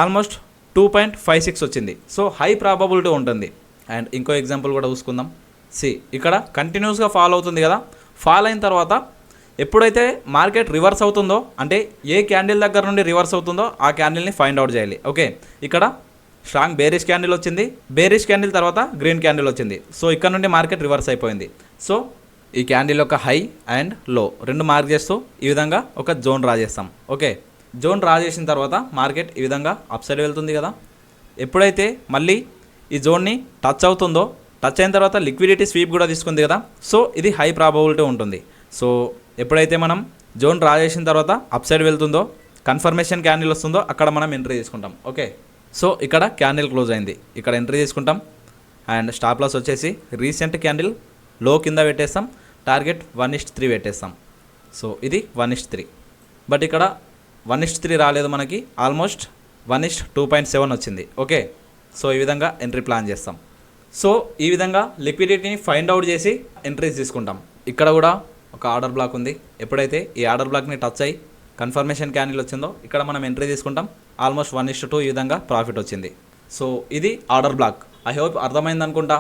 ఆల్మోస్ట్ 2.56 వచ్చింది. సో హై ప్రాబబిలిటీ ఉంటుంది. అండ్ ఇంకో ఎగ్జాంపుల్ కూడా చూసుకుందాం. ఇక్కడ కంటిన్యూస్గా ఫాల్ అవుతుంది కదా. ఫాల్ అయిన తర్వాత ఎప్పుడైతే మార్కెట్ రివర్స్ అవుతుందో అంటే ఏ క్యాండిల్ దగ్గర నుండి రివర్స్ అవుతుందో ఆ క్యాండిల్ని ఫైండ్ అవుట్ చేయాలి. ఓకే, ఇక్కడ స్ట్రాంగ్ బేరిష్ క్యాండిల్ వచ్చింది, బేరిష్ క్యాండిల్ తర్వాత గ్రీన్ క్యాండిల్ వచ్చింది. సో ఇక్కడ నుండి మార్కెట్ రివర్స్ అయిపోయింది. సో ఈ క్యాండిల్ యొక్క హై అండ్ లో రెండు మార్క్ చేస్తూ ఈ విధంగా ఒక జోన్ డ్రా చేస్తాం. ఓకే, జోన్ డ్రా చేసిన తర్వాత మార్కెట్ ఈ విధంగా అప్ సైడ్ వెళ్తుంది కదా. ఎప్పుడైతే మళ్ళీ ఈ జోన్ని టచ్ అవుతుందో, టచ్ అయిన తర్వాత లిక్విడిటీ స్వీప్ కూడా తీసుకుంది కదా. సో ఇది హై ప్రాబబిలిటీ ఉంటుంది. సో ఎప్పుడైతే మనం జోన్ డ్రా చేసిన తర్వాత అప్ సైడ్ వెళ్తుందో, కన్ఫర్మేషన్ క్యాండిల్ వస్తుందో అక్కడ మనం ఎంట్రీ తీసుకుంటాం. ఓకే, సో ఇక్కడ క్యాండిల్ క్లోజ్ అయింది, ఇక్కడ ఎంట్రీ తీసుకుంటాం. అండ్ స్టాప్ లాస్ వచ్చేసి రీసెంట్ క్యాండిల్ లో కింద పెట్టేస్తాం, టార్గెట్ 1:3 పెట్టేస్తాం. సో ఇది 1:3. బట్ ఇక్కడ 1:3 రాలేదు, మనకి ఆల్మోస్ట్ 1:2.7 వచ్చింది. ఓకే, సో ఈ విధంగా ఎంట్రీ ప్లాన్ చేస్తాం. సో ఈ విధంగా లిక్విడిటీని ఫైండ్ అవుట్ చేసి ఎంట్రీస్ తీసుకుంటాం. ఇక్కడ కూడా ఒక ఆర్డర్ బ్లాక్ ఉంది. ఎప్పుడైతే ఈ ఆర్డర్ బ్లాక్ని టచ్ అయ్యి కన్ఫర్మేషన్ క్యాండిల్ వచ్చిందో ఇక్కడ మనం ఎంట్రీ తీసుకుంటాం. ఆల్మోస్ట్ 1:2 ఈ విధంగా ప్రాఫిట్ వచ్చింది. సో ఇది ఆర్డర్ బ్లాక్. ఐ హోప్ అర్థమైంది అనుకుంటా.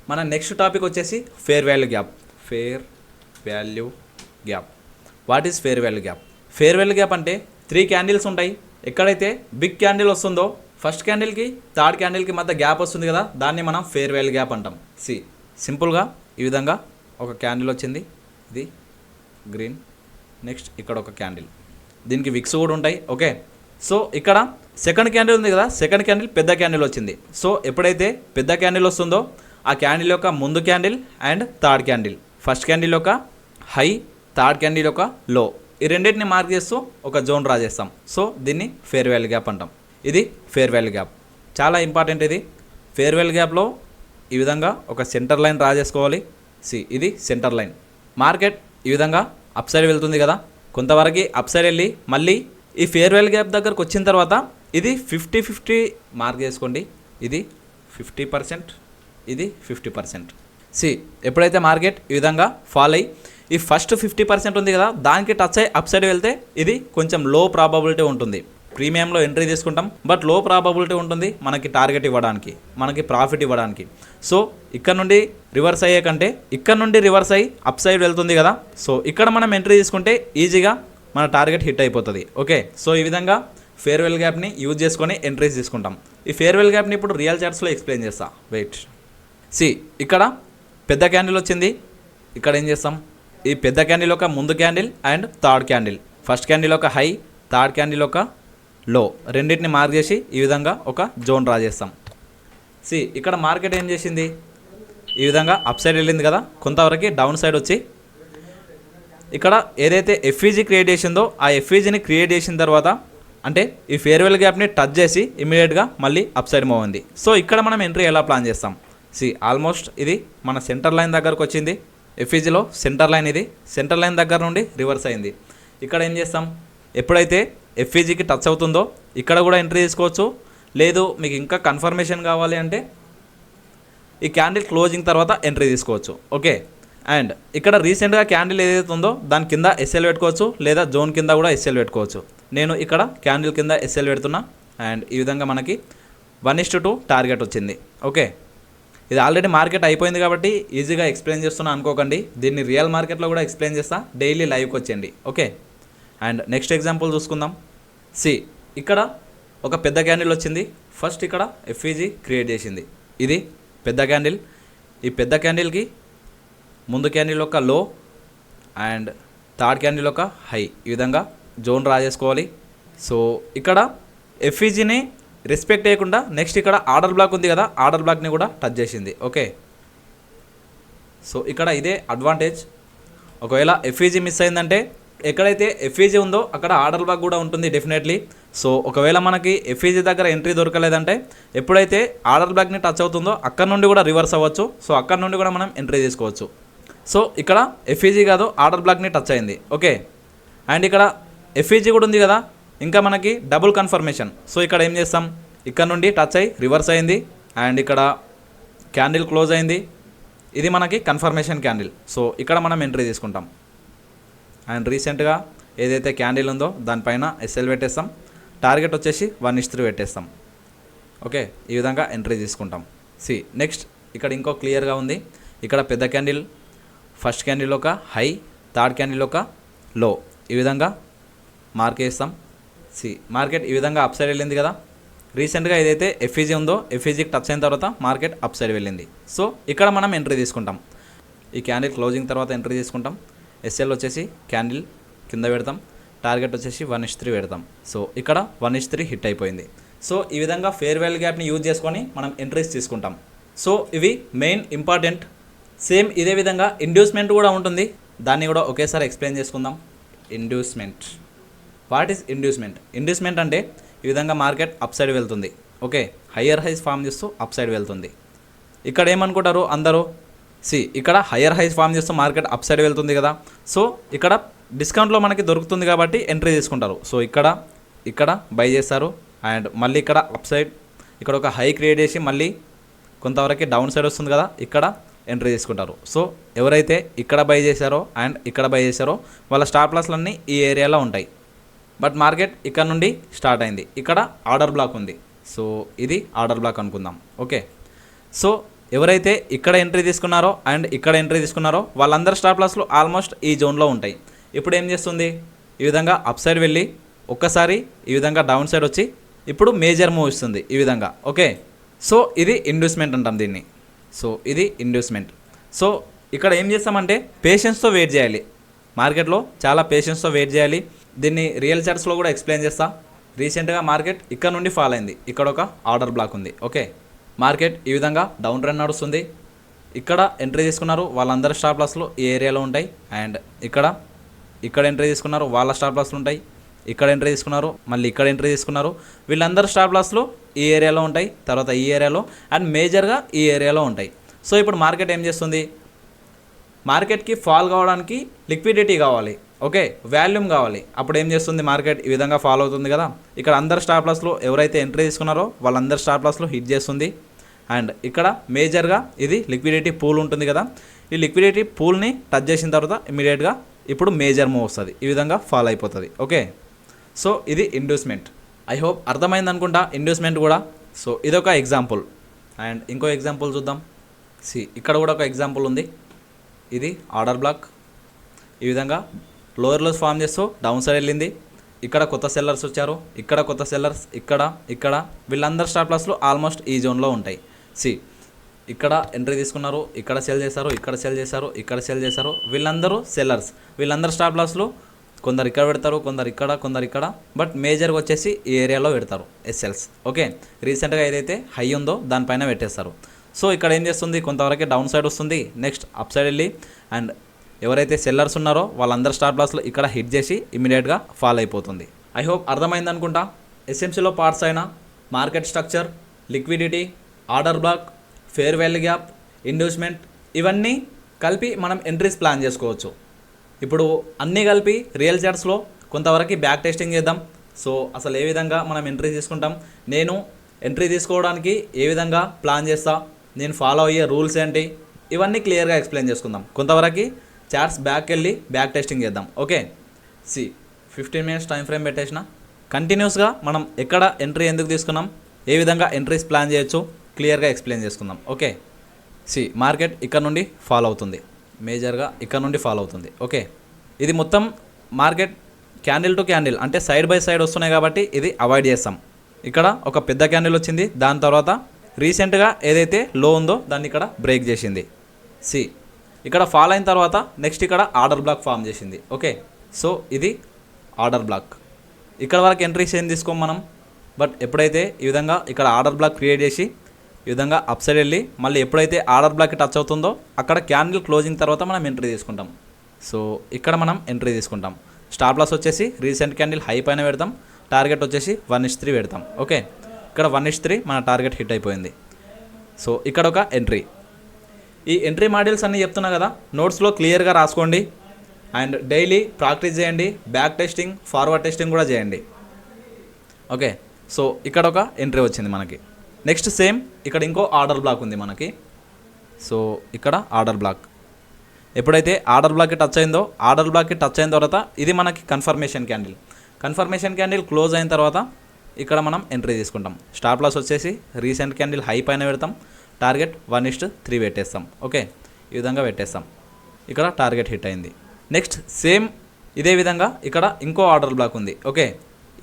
మన నెక్స్ట్ టాపిక్ వచ్చేసి fair value gap. Fair value gap. What is fair value gap? Fair value gap అంటే 3 క్యాండిల్స్ ఉంటాయి. ఎక్కడైతే బిగ్ క్యాండిల్ వస్తుందో ఫస్ట్ క్యాండిల్కి థర్డ్ క్యాండిల్కి మధ్య గ్యాప్ వస్తుంది కదా, దాన్ని మనం ఫేర్ వాల్యూ గ్యాప్ అంటాం. సింపుల్గా ఈ విధంగా ఒక క్యాండిల్ వచ్చింది, ఇది గ్రీన్, నెక్స్ట్ ఇక్కడ ఒక క్యాండిల్, దీనికి విక్స్ కూడా ఉంటాయి. ఓకే, సో ఇక్కడ సెకండ్ క్యాండిల్ ఉంది కదా, సెకండ్ క్యాండిల్ పెద్ద క్యాండిల్ వచ్చింది. సో ఎప్పుడైతే పెద్ద క్యాండిల్ వస్తుందో ఆ క్యాండిల్ యొక్క ముందు candle and third candle, first candle యొక్క హై, థర్డ్ క్యాండిల్ యొక్క లో, ఈ రెండింటిని మార్క్ చేస్తూ ఒక జోన్ డ్రా చేస్తాం. సో దీన్ని ఫేర్ వాల్యూ గ్యాప్ అంటాం. ఇది ఫేర్ వాల్యూ గ్యాప్, చాలా ఇంపార్టెంట్. ఇది ఫేర్ వాల్యూ గ్యాప్లో ఈ విధంగా ఒక సెంటర్ లైన్ డ్రా చేసుకోవాలి. ఇది సెంటర్ లైన్. మార్కెట్ ఈ విధంగా అప్ సైడ్ వెళ్తుంది కదా, కొంతవరకు అప్ సైడ్ వెళ్ళి మళ్ళీ ఈ ఫేర్ వాల్యూ గ్యాప్ దగ్గరకు వచ్చిన తర్వాత ఇది 50-50 మార్క్ చేసుకోండి. ఇది 50%, ఇది 50%. ఎప్పుడైతే మార్కెట్ ఈ విధంగా ఫాల్ అయ్యి ఈ ఫస్ట్ 50% ఉంది కదా, దానికి టచ్ అయ్యి అప్ సైడ్ వెళ్తే ఇది కొంచెం లో ప్రాబబిలిటీ ఉంటుంది. ప్రీమియంలో ఎంట్రీ తీసుకుంటాం, బట్ లో ప్రాబబిలిటీ ఉంటుంది మనకి టార్గెట్ ఇవ్వడానికి, మనకి ప్రాఫిట్ ఇవ్వడానికి. సో ఇక్కడ నుండి రివర్స్ అయ్యే కంటే ఇక్కడ నుండి రివర్స్ అయ్యి అప్ సైడ్ వెళ్తుంది కదా, సో ఇక్కడ మనం ఎంట్రీ తీసుకుంటే ఈజీగా మన టార్గెట్ హిట్ అయిపోతుంది. ఓకే, సో ఈ విధంగా ఫేర్వెల్ గ్యాప్ని యూజ్ చేసుకొని ఎంట్రీస్ తీసుకుంటాం. ఈ ఫేర్వెల్ గ్యాప్ని ఇప్పుడు రియల్ చార్ట్స్లో ఎక్స్ప్లెయిన్ చేస్తా. వెయిట్, ఇక్కడ పెద్ద క్యాండిల్ వచ్చింది. ఇక్కడ ఏం చేస్తాం, ఈ పెద్ద క్యాండిల్ ఒక ముందు candle and third candle, first candle ఒక హై, థర్డ్ క్యాండిల్ ఒక లో, రెండింటిని మార్క్ చేసి ఈ విధంగా ఒక జోన్ డ్రా చేస్తాం. ఇక్కడ మార్కెట్ ఏం చేసింది, ఈ విధంగా అప్ సైడ్ వెళ్ళింది కదా, కొంతవరకు డౌన్ సైడ్ వచ్చి ఇక్కడ ఏదైతే ఎఫ్ఈజీ క్రియేట్ చేసిందో ఆ ఎఫ్ఈజీని క్రియేట్ చేసిన తర్వాత అంటే ఈ ఫేర్వెల్ గ్యాప్ని టచ్ చేసి ఇమీడియట్గా మళ్ళీ అప్ సైడ్ మూవ్ అయింది. సో ఇక్కడ మనం ఎంట్రీ ఎలా ప్లాన్ చేస్తాం, ఆల్మోస్ట్ ఇది మన సెంటర్ లైన్ దగ్గరకు వచ్చింది. ఎఫ్ఈజీలో సెంటర్ లైన్, ఇది సెంటర్ లైన్ దగ్గర నుండి రివర్స్ అయింది. ఇక్కడ ఏం చేస్తాం, ఎప్పుడైతే ఎఫ్ఈజీకి టచ్ అవుతుందో ఇక్కడ కూడా ఎంట్రీ తీసుకోవచ్చు. లేదు మీకు ఇంకా కన్ఫర్మేషన్ కావాలి అంటే ఈ క్యాండిల్ క్లోజింగ్ తర్వాత ఎంట్రీ తీసుకోవచ్చు. ఓకే, అండ్ ఇక్కడ రీసెంట్గా క్యాండిల్ ఏదైతే ఉందో దాని కింద ఎస్ఎల్ పెట్టుకోవచ్చు, లేదా జోన్ కింద కూడా ఎస్ఎల్ పెట్టుకోవచ్చు. నేను ఇక్కడ క్యాండిల్ కింద ఎస్ఎల్ పెడుతున్నా అండ్ ఈ విధంగా మనకి 1:2 టార్గెట్ వచ్చింది. ఓకే, ఇది ఆల్రెడీ మార్కెట్ అయిపోయింది కాబట్టి ఈజీగా ఎక్స్ప్లెయిన్ చేస్తున్నా అనుకోకండి, దీన్ని రియల్ మార్కెట్లో కూడా ఎక్స్ప్లెయిన్ చేస్తా, డైలీ లైవ్కి వచ్చేయండి. ఓకే, అండ్ నెక్స్ట్ ఎగ్జాంపుల్ చూసుకుందాం. ఇక్కడ ఒక పెద్ద క్యాండిల్ వచ్చింది. ఫస్ట్ ఇక్కడ ఎఫ్ఈజీ క్రియేట్ చేసింది, ఇది పెద్ద క్యాండిల్. ఈ పెద్ద క్యాండిల్కి ముందు క్యాండిల్ ఒక లో అండ్ థర్డ్ క్యాండిల్ ఒక హై, ఈ విధంగా జోన్ డ్రా చేసుకోవాలి. సో ఇక్కడ ఎఫ్ఈజీని రెస్పెక్ట్ చేయకుండా నెక్స్ట్ ఇక్కడ ఆర్డర్ బ్లాక్ ఉంది కదా, ఆర్డర్ బ్లాక్ని కూడా టచ్ చేసింది. ఓకే, సో ఇక్కడ ఇదే అడ్వాంటేజ్. ఒకవేళ ఎఫ్ఈజీ మిస్ అయిందంటే ఎక్కడైతే ఎఫ్ఈజీ ఉందో అక్కడ ఆర్డర్ బ్లాక్ కూడా ఉంటుంది డెఫినెట్లీ. సో ఒకవేళ మనకి ఎఫ్ఈజీ దగ్గర ఎంట్రీ దొరకలేదంటే ఎప్పుడైతే ఆర్డర్ బ్లాక్ని టచ్ అవుతుందో అక్కడ నుండి కూడా రివర్స్ అవ్వచ్చు. సో అక్కడ నుండి కూడా మనం ఎంట్రీ తీసుకోవచ్చు. సో ఇక్కడ ఎఫ్ఈజీ కాదు, ఆర్డర్ బ్లాక్ని టచ్ అయింది. ఓకే, అండ్ ఇక్కడ ఎఫ్ఈజీ కూడా ఉంది కదా, ఇంకా మనకి డబుల్ కన్ఫర్మేషన్. సో ఇక్కడ ఏం చేస్తాం, ఇక్కడ నుండి టచ్ అయ్యి రివర్స్ అయింది అండ్ ఇక్కడ క్యాండిల్ క్లోజ్ అయింది, ఇది మనకి కన్ఫర్మేషన్ క్యాండిల్. సో ఇక్కడ మనం ఎంట్రీ తీసుకుంటాం అండ్ రీసెంట్గా ఏదైతే క్యాండిల్ ఉందో దానిపైన ఎస్ఎల్ పెట్టేస్తాం, టార్గెట్ వచ్చేసి 1:3 పెట్టేస్తాం. ఓకే, ఈ విధంగా ఎంట్రీ తీసుకుంటాం. నెక్స్ట్ ఇక్కడ ఇంకో క్లియర్గా ఉంది. ఇక్కడ పెద్ద క్యాండిల్, ఫస్ట్ క్యాండిల్ ఒక హై, థర్డ్ క్యాండిల్ ఒక లో, ఈ విధంగా మార్క్ చేస్తాం. మార్కెట్ ఈ విధంగా అప్ సైడ్ వెళ్ళింది కదా, రీసెంట్గా ఏదైతే ఎఫ్ఈజీ ఉందో ఎఫ్ఈజీకి టచ్ అయిన తర్వాత మార్కెట్ అప్ సైడ్ వెళ్ళింది. సో ఇక్కడ మనం ఎంట్రీ తీసుకుంటాం. ఈ క్యాండిల్ క్లోజింగ్ తర్వాత ఎంట్రీ తీసుకుంటాం. ఎస్ఎల్ వచ్చేసి క్యాండిల్ కింద పెడతాం, టార్గెట్ వచ్చేసి 1:3 పెడతాం. సో ఇక్కడ 1:3 హిట్ అయిపోయింది. సో ఈ విధంగా ఫేర్వెల్ గ్యాప్ని యూజ్ చేసుకొని మనం ఎంట్రీస్ తీసుకుంటాం. సో ఇవి మెయిన్ ఇంపార్టెంట్. సేమ్ ఇదే విధంగా ఇండ్యూస్మెంట్ కూడా ఉంటుంది, దాన్ని కూడా ఒకేసారి ఎక్స్ప్లెయిన్ చేసుకుందాం. Inducement, what is inducement? Inducement అంటే ఈ విధంగా మార్కెట్ అప్ సైడ్ వెళ్తుంది. ఓకే, హయ్యర్ హైస్ ఫామ్ చేస్తూ అప్ సైడ్ వెళ్తుంది. ఇక్కడ ఏమనుకుంటారు అందరూ, ఇక్కడ హయ్యర్ హైస్ ఫామ్ చేస్తూ మార్కెట్ అప్ సైడ్ వెళ్తుంది కదా, సో ఇక్కడ డిస్కౌంట్లో మనకి దొరుకుతుంది కాబట్టి ఎంట్రీ తీసుకుంటారు. సో ఇక్కడ బై చేస్తారు అండ్ మళ్ళీ ఇక్కడ అప్ సైడ్ ఇక్కడ ఒక హై క్రియేట్ చేసి మళ్ళీ కొంతవరకు డౌన్ సైడ్ వస్తుంది కదా, ఇక్కడ ఎంట్రీ తీసుకుంటారు. సో ఎవరైతే ఇక్కడ బై చేశారో అండ్ ఇక్కడ బై చేశారో వాళ్ళ స్టాప్ లాస్లన్నీ ఈ ఏరియాలో ఉంటాయి. బట్ మార్కెట్ ఇక్కడ నుండి స్టార్ట్ అయింది, ఇక్కడ ఆర్డర్ బ్లాక్ ఉంది. సో ఇది ఆర్డర్ బ్లాక్ అనుకుందాం. ఓకే, సో ఎవరైతే ఇక్కడ ఎంట్రీ తీసుకున్నారో అండ్ ఇక్కడ ఎంట్రీ తీసుకున్నారో వాళ్ళందరూ స్టాప్ లాస్లు ఆల్మోస్ట్ ఈ జోన్లో ఉంటాయి. ఇప్పుడు ఏం చేస్తుంది, ఈ విధంగా అప్ సైడ్ వెళ్ళి ఒక్కసారి ఈ విధంగా డౌన్ సైడ్ వచ్చి ఇప్పుడు మేజర్ మూవ్ ఇస్తుంది ఈ విధంగా. ఓకే, సో ఇది ఇండ్యూస్మెంట్ అంటాం దీన్ని. సో ఇది ఇండ్యూస్మెంట్. సో ఇక్కడ ఏం చేస్తామంటే పేషెన్స్తో వెయిట్ చేయాలి, మార్కెట్లో చాలా పేషెన్స్తో వెయిట్ చేయాలి. దీన్ని రియల్ చార్ట్స్లో కూడా ఎక్స్ప్లెయిన్ చేస్తా. రీసెంట్గా మార్కెట్ ఇక్కడ నుండి ఫాల్ అయింది, ఇక్కడ ఒక ఆర్డర్ బ్లాక్ ఉంది. ఓకే, మార్కెట్ ఈ విధంగా డౌన్ ట్రెండ్ నడుస్తుంది. ఇక్కడ ఎంట్రీ తీసుకున్నారు వాళ్ళందరూ స్టాప్ లాస్లు ఈ ఏరియాలో ఉంటాయి అండ్ ఇక్కడ ఎంట్రీ తీసుకున్నారు వాళ్ళ స్టాప్ లాస్లు ఉంటాయి. ఇక్కడ ఎంట్రీ తీసుకున్నారు మళ్ళీ ఇక్కడ ఎంట్రీ తీసుకున్నారు, వీళ్ళందరూ స్టాప్ లాస్లు ఈ ఏరియాలో ఉంటాయి, తర్వాత ఈ ఏరియాలో అండ్ మేజర్గా ఈ ఏరియాలో ఉంటాయి. సో ఇప్పుడు మార్కెట్ ఏం చేస్తుంది, మార్కెట్కి ఫాల్ కావడానికి లిక్విడిటీ కావాలి. ఓకే, వాల్యూమ్ కావాలి. అప్పుడు ఏం చేస్తుంది, మార్కెట్ ఈ విధంగా ఫాలో అవుతుంది కదా, ఇక్కడ అందరు స్టాప్ లాస్లో ఎవరైతే ఎంట్రీ తీసుకున్నారో వాళ్ళందరు స్టాప్ లాస్లో హిట్ చేస్తుంది అండ్ ఇక్కడ మేజర్గా ఇది లిక్విడిటీ పూల్ ఉంటుంది కదా, ఈ లిక్విడిటీ పూల్ని టచ్ చేసిన తర్వాత ఇమీడియట్గా ఇప్పుడు మేజర్ మూవ్ వస్తుంది, ఈ విధంగా ఫాలో అయిపోతుంది. ఓకే, సో ఇది ఇండ్యూస్మెంట్. ఐ హోప్ అర్థమైంది అనుకుంటా ఇండ్యూస్మెంట్ కూడా. సో ఇదొక ఎగ్జాంపుల్. అండ్ ఇంకో ఎగ్జాంపుల్ చూద్దాం. ఇక్కడ కూడా ఒక ఎగ్జాంపుల్ ఉంది. ఇది ఆర్డర్ బ్లాక్. ఈ విధంగా లోయర్లో ఫామ్ చేస్తూ డౌన్ సైడ్ వెళ్ళింది. ఇక్కడ కొత్త సెల్లర్స్ వచ్చారు, ఇక్కడ కొత్త సెల్లర్స్, ఇక్కడ వీళ్ళందరూ స్టాప్ లాస్లు ఆల్మోస్ట్ ఈ జోన్లో ఉంటాయి. ఇక్కడ ఎంట్రీ తీసుకున్నారు, ఇక్కడ సెల్ చేశారు, ఇక్కడ సెల్ చేశారు, ఇక్కడ సెల్ చేశారు. వీళ్ళందరూ సెల్లర్స్. వీళ్ళందరూ స్టాప్ లాస్లు కొందరు ఇక్కడ పెడతారు, కొందరు ఇక్కడ, బట్ మేజర్గా వచ్చేసి ఈ ఏరియాలో పెడతారు ఎస్ఎల్స్. ఓకే, రీసెంట్గా ఏదైతే హై ఉందో దానిపైన పెట్టేస్తారు. సో ఇక్కడ ఏం చేస్తుంది, కొంతవరకు డౌన్ సైడ్ వస్తుంది, నెక్స్ట్ అప్ సైడ్ వెళ్ళి అండ్ ఎవరైతే సెల్లర్స్ ఉన్నారో వాళ్ళందరూ స్టాప్ లాస్లో ఇక్కడ హిట్ చేసి ఇమీడియట్గా ఫాల్ అయిపోతుంది. ఐ హోప్ అర్థమైంది అనుకుంటా. ఎస్ఎంసీలో పార్ట్స్ అయిన market structure, liquidity, order black, fair value gap, inducement ఇవన్నీ కలిపి మనం ఎంట్రీస్ ప్లాన్ చేసుకోవచ్చు. ఇప్పుడు అన్నీ కలిపి రియల్ చార్ట్స్లో కొంతవరకు బ్యాక్ టెస్టింగ్ చేద్దాం. సో అసలు ఏ విధంగా మనం ఎంట్రీ తీసుకుంటాం, నేను ఎంట్రీ తీసుకోవడానికి ఏ విధంగా ప్లాన్ చేస్తా, నేను ఫాలో అయ్యే రూల్స్ ఏంటి, ఇవన్నీ క్లియర్గా ఎక్స్ప్లెయిన్ చేసుకుందాం. కొంతవరకు చార్ట్స్ బ్యాక్ వెళ్ళి బ్యాక్ టెస్టింగ్ చేద్దాం. ఓకే, 15 minutes టైం ఫ్రేమ్ పెట్టేసిన కంటిన్యూస్గా మనం ఎక్కడ ఎంట్రీ ఎందుకు తీసుకున్నాం, ఏ విధంగా ఎంట్రీస్ ప్లాన్ చేయొచ్చు క్లియర్గా ఎక్స్ప్లెయిన్ చేసుకుందాం. ఓకే, మార్కెట్ ఇక్కడ నుండి ఫాలో అవుతుంది, మేజర్గా ఇక్కడ నుండి ఫాలో అవుతుంది. ఓకే, ఇది మొత్తం మార్కెట్ క్యాండిల్ టు క్యాండిల్ అంటే సైడ్ బై సైడ్ వస్తున్నాయి కాబట్టి ఇది అవాయిడ్ చేస్తాం. ఇక్కడ ఒక పెద్ద క్యాండిల్ వచ్చింది, దాని తర్వాత రీసెంట్గా ఏదైతే లో ఉందో దాన్ని ఇక్కడ బ్రేక్ చేసింది. ఇక్కడ ఫాల్ అయిన తర్వాత నెక్స్ట్ ఇక్కడ ఆర్డర్ బ్లాక్ ఫామ్ చేసింది. ఓకే, సో ఇది ఆర్డర్ బ్లాక్. ఇక్కడ వరకు ఎంట్రీస్ ఏం తీసుకోం మనం, బట్ ఎప్పుడైతే ఈ విధంగా ఇక్కడ ఆర్డర్ బ్లాక్ క్రియేట్ చేసి ఈ విధంగా అప్ సైడ్ వెళ్ళి మళ్ళీ ఎప్పుడైతే ఆర్డర్ బ్లాక్కి టచ్ అవుతుందో అక్కడ క్యాండిల్ క్లోజింగ్ తర్వాత మనం ఎంట్రీ తీసుకుంటాం. సో ఇక్కడ మనం ఎంట్రీ తీసుకుంటాం. స్టాప్ లాస్ వచ్చేసి రీసెంట్ క్యాండిల్ హై పైన పెడతాం, టార్గెట్ వచ్చేసి 1:3 పెడతాం. ఓకే, ఇక్కడ 1:3 మన టార్గెట్ హిట్ అయిపోయింది. సో ఇక్కడ ఒక ఎంట్రీ. ఈ ఎంట్రీ మాడ్యూల్స్ అన్నీ చెప్తున్నా కదా, నోట్స్లో క్లియర్గా రాసుకోండి అండ్ డైలీ ప్రాక్టీస్ చేయండి. బ్యాక్ టెస్టింగ్, ఫార్వర్డ్ టెస్టింగ్ కూడా చేయండి. ఓకే, సో ఇక్కడ ఒక ఎంట్రీ వచ్చింది మనకి. నెక్స్ట్ సేమ్ ఇక్కడ ఇంకో ఆర్డర్ బ్లాక్ ఉంది మనకి. సో ఇక్కడ ఆర్డర్ బ్లాక్ ఎప్పుడైతే ఆర్డర్ బ్లాక్కి టచ్ అయిందో, ఆర్డర్ బ్లాక్కి టచ్ అయిన తర్వాత ఇది మనకి confirmation candle. Confirmation candle close అయిన తర్వాత ఇక్కడ మనం ఎంట్రీ తీసుకుంటాం. స్టాప్ లాస్ వచ్చేసి రీసెంట్ క్యాండిల్ హై పైన పెడతాం, టార్గెట్ 1:3 పెట్టేస్తాం. ఓకే, ఈ విధంగా పెట్టేస్తాం. ఇక్కడ టార్గెట్ హిట్ అయింది. నెక్స్ట్ సేమ్ ఇదే విధంగా ఇక్కడ ఇంకో ఆర్డర్ బ్లాక్ ఉంది. ఓకే,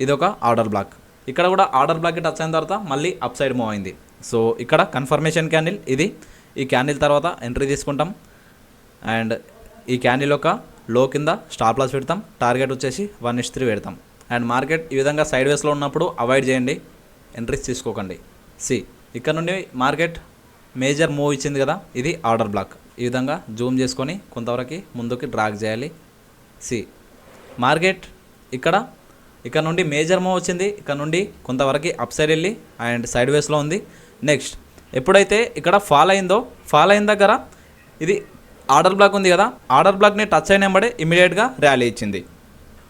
ఇదొక ఆర్డర్ బ్లాక్. ఇక్కడ కూడా ఆర్డర్ బ్లాక్కి టచ్ అయిన తర్వాత మళ్ళీ అప్ సైడ్ మూవ్ అయింది. సో ఇక్కడ కన్ఫర్మేషన్ క్యాండిల్ ఇది. ఈ క్యాండిల్ తర్వాత ఎంట్రీ తీసుకుంటాం అండ్ ఈ క్యాండిల్ యొక్క లో కింద స్టాప్ లాస్ పెడతాం, టార్గెట్ వచ్చేసి 1:3 పెడతాం. అండ్ మార్కెట్ ఈ విధంగా సైడ్ వేస్లో ఉన్నప్పుడు అవాయిడ్ చేయండి, ఎంట్రీస్ తీసుకోకండి. ఇక్కడ నుండి మార్కెట్ మేజర్ మూవ్ ఇచ్చింది కదా, ఇది ఆర్డర్ బ్లాక్. ఈ విధంగా జూమ్ చేసుకొని కొంతవరకు ముందుకి డ్రాగ్ చేయాలి. మార్కెట్ ఇక్కడ నుండి మేజర్ మూవ్ వచ్చింది, ఇక్కడ నుండి కొంతవరకు అప్ సైడ్ వెళ్ళి అండ్ సైడ్ వేస్లో ఉంది. నెక్స్ట్ ఎప్పుడైతే ఇక్కడ ఫాల్ అయిందో, ఫాల్ అయిన దగ్గర ఇది ఆర్డర్ బ్లాక్ ఉంది కదా, ఆర్డర్ బ్లాక్ని టచ్ అయిన వెంబడే ఇమీడియట్గా ర్యాలీ ఇచ్చింది.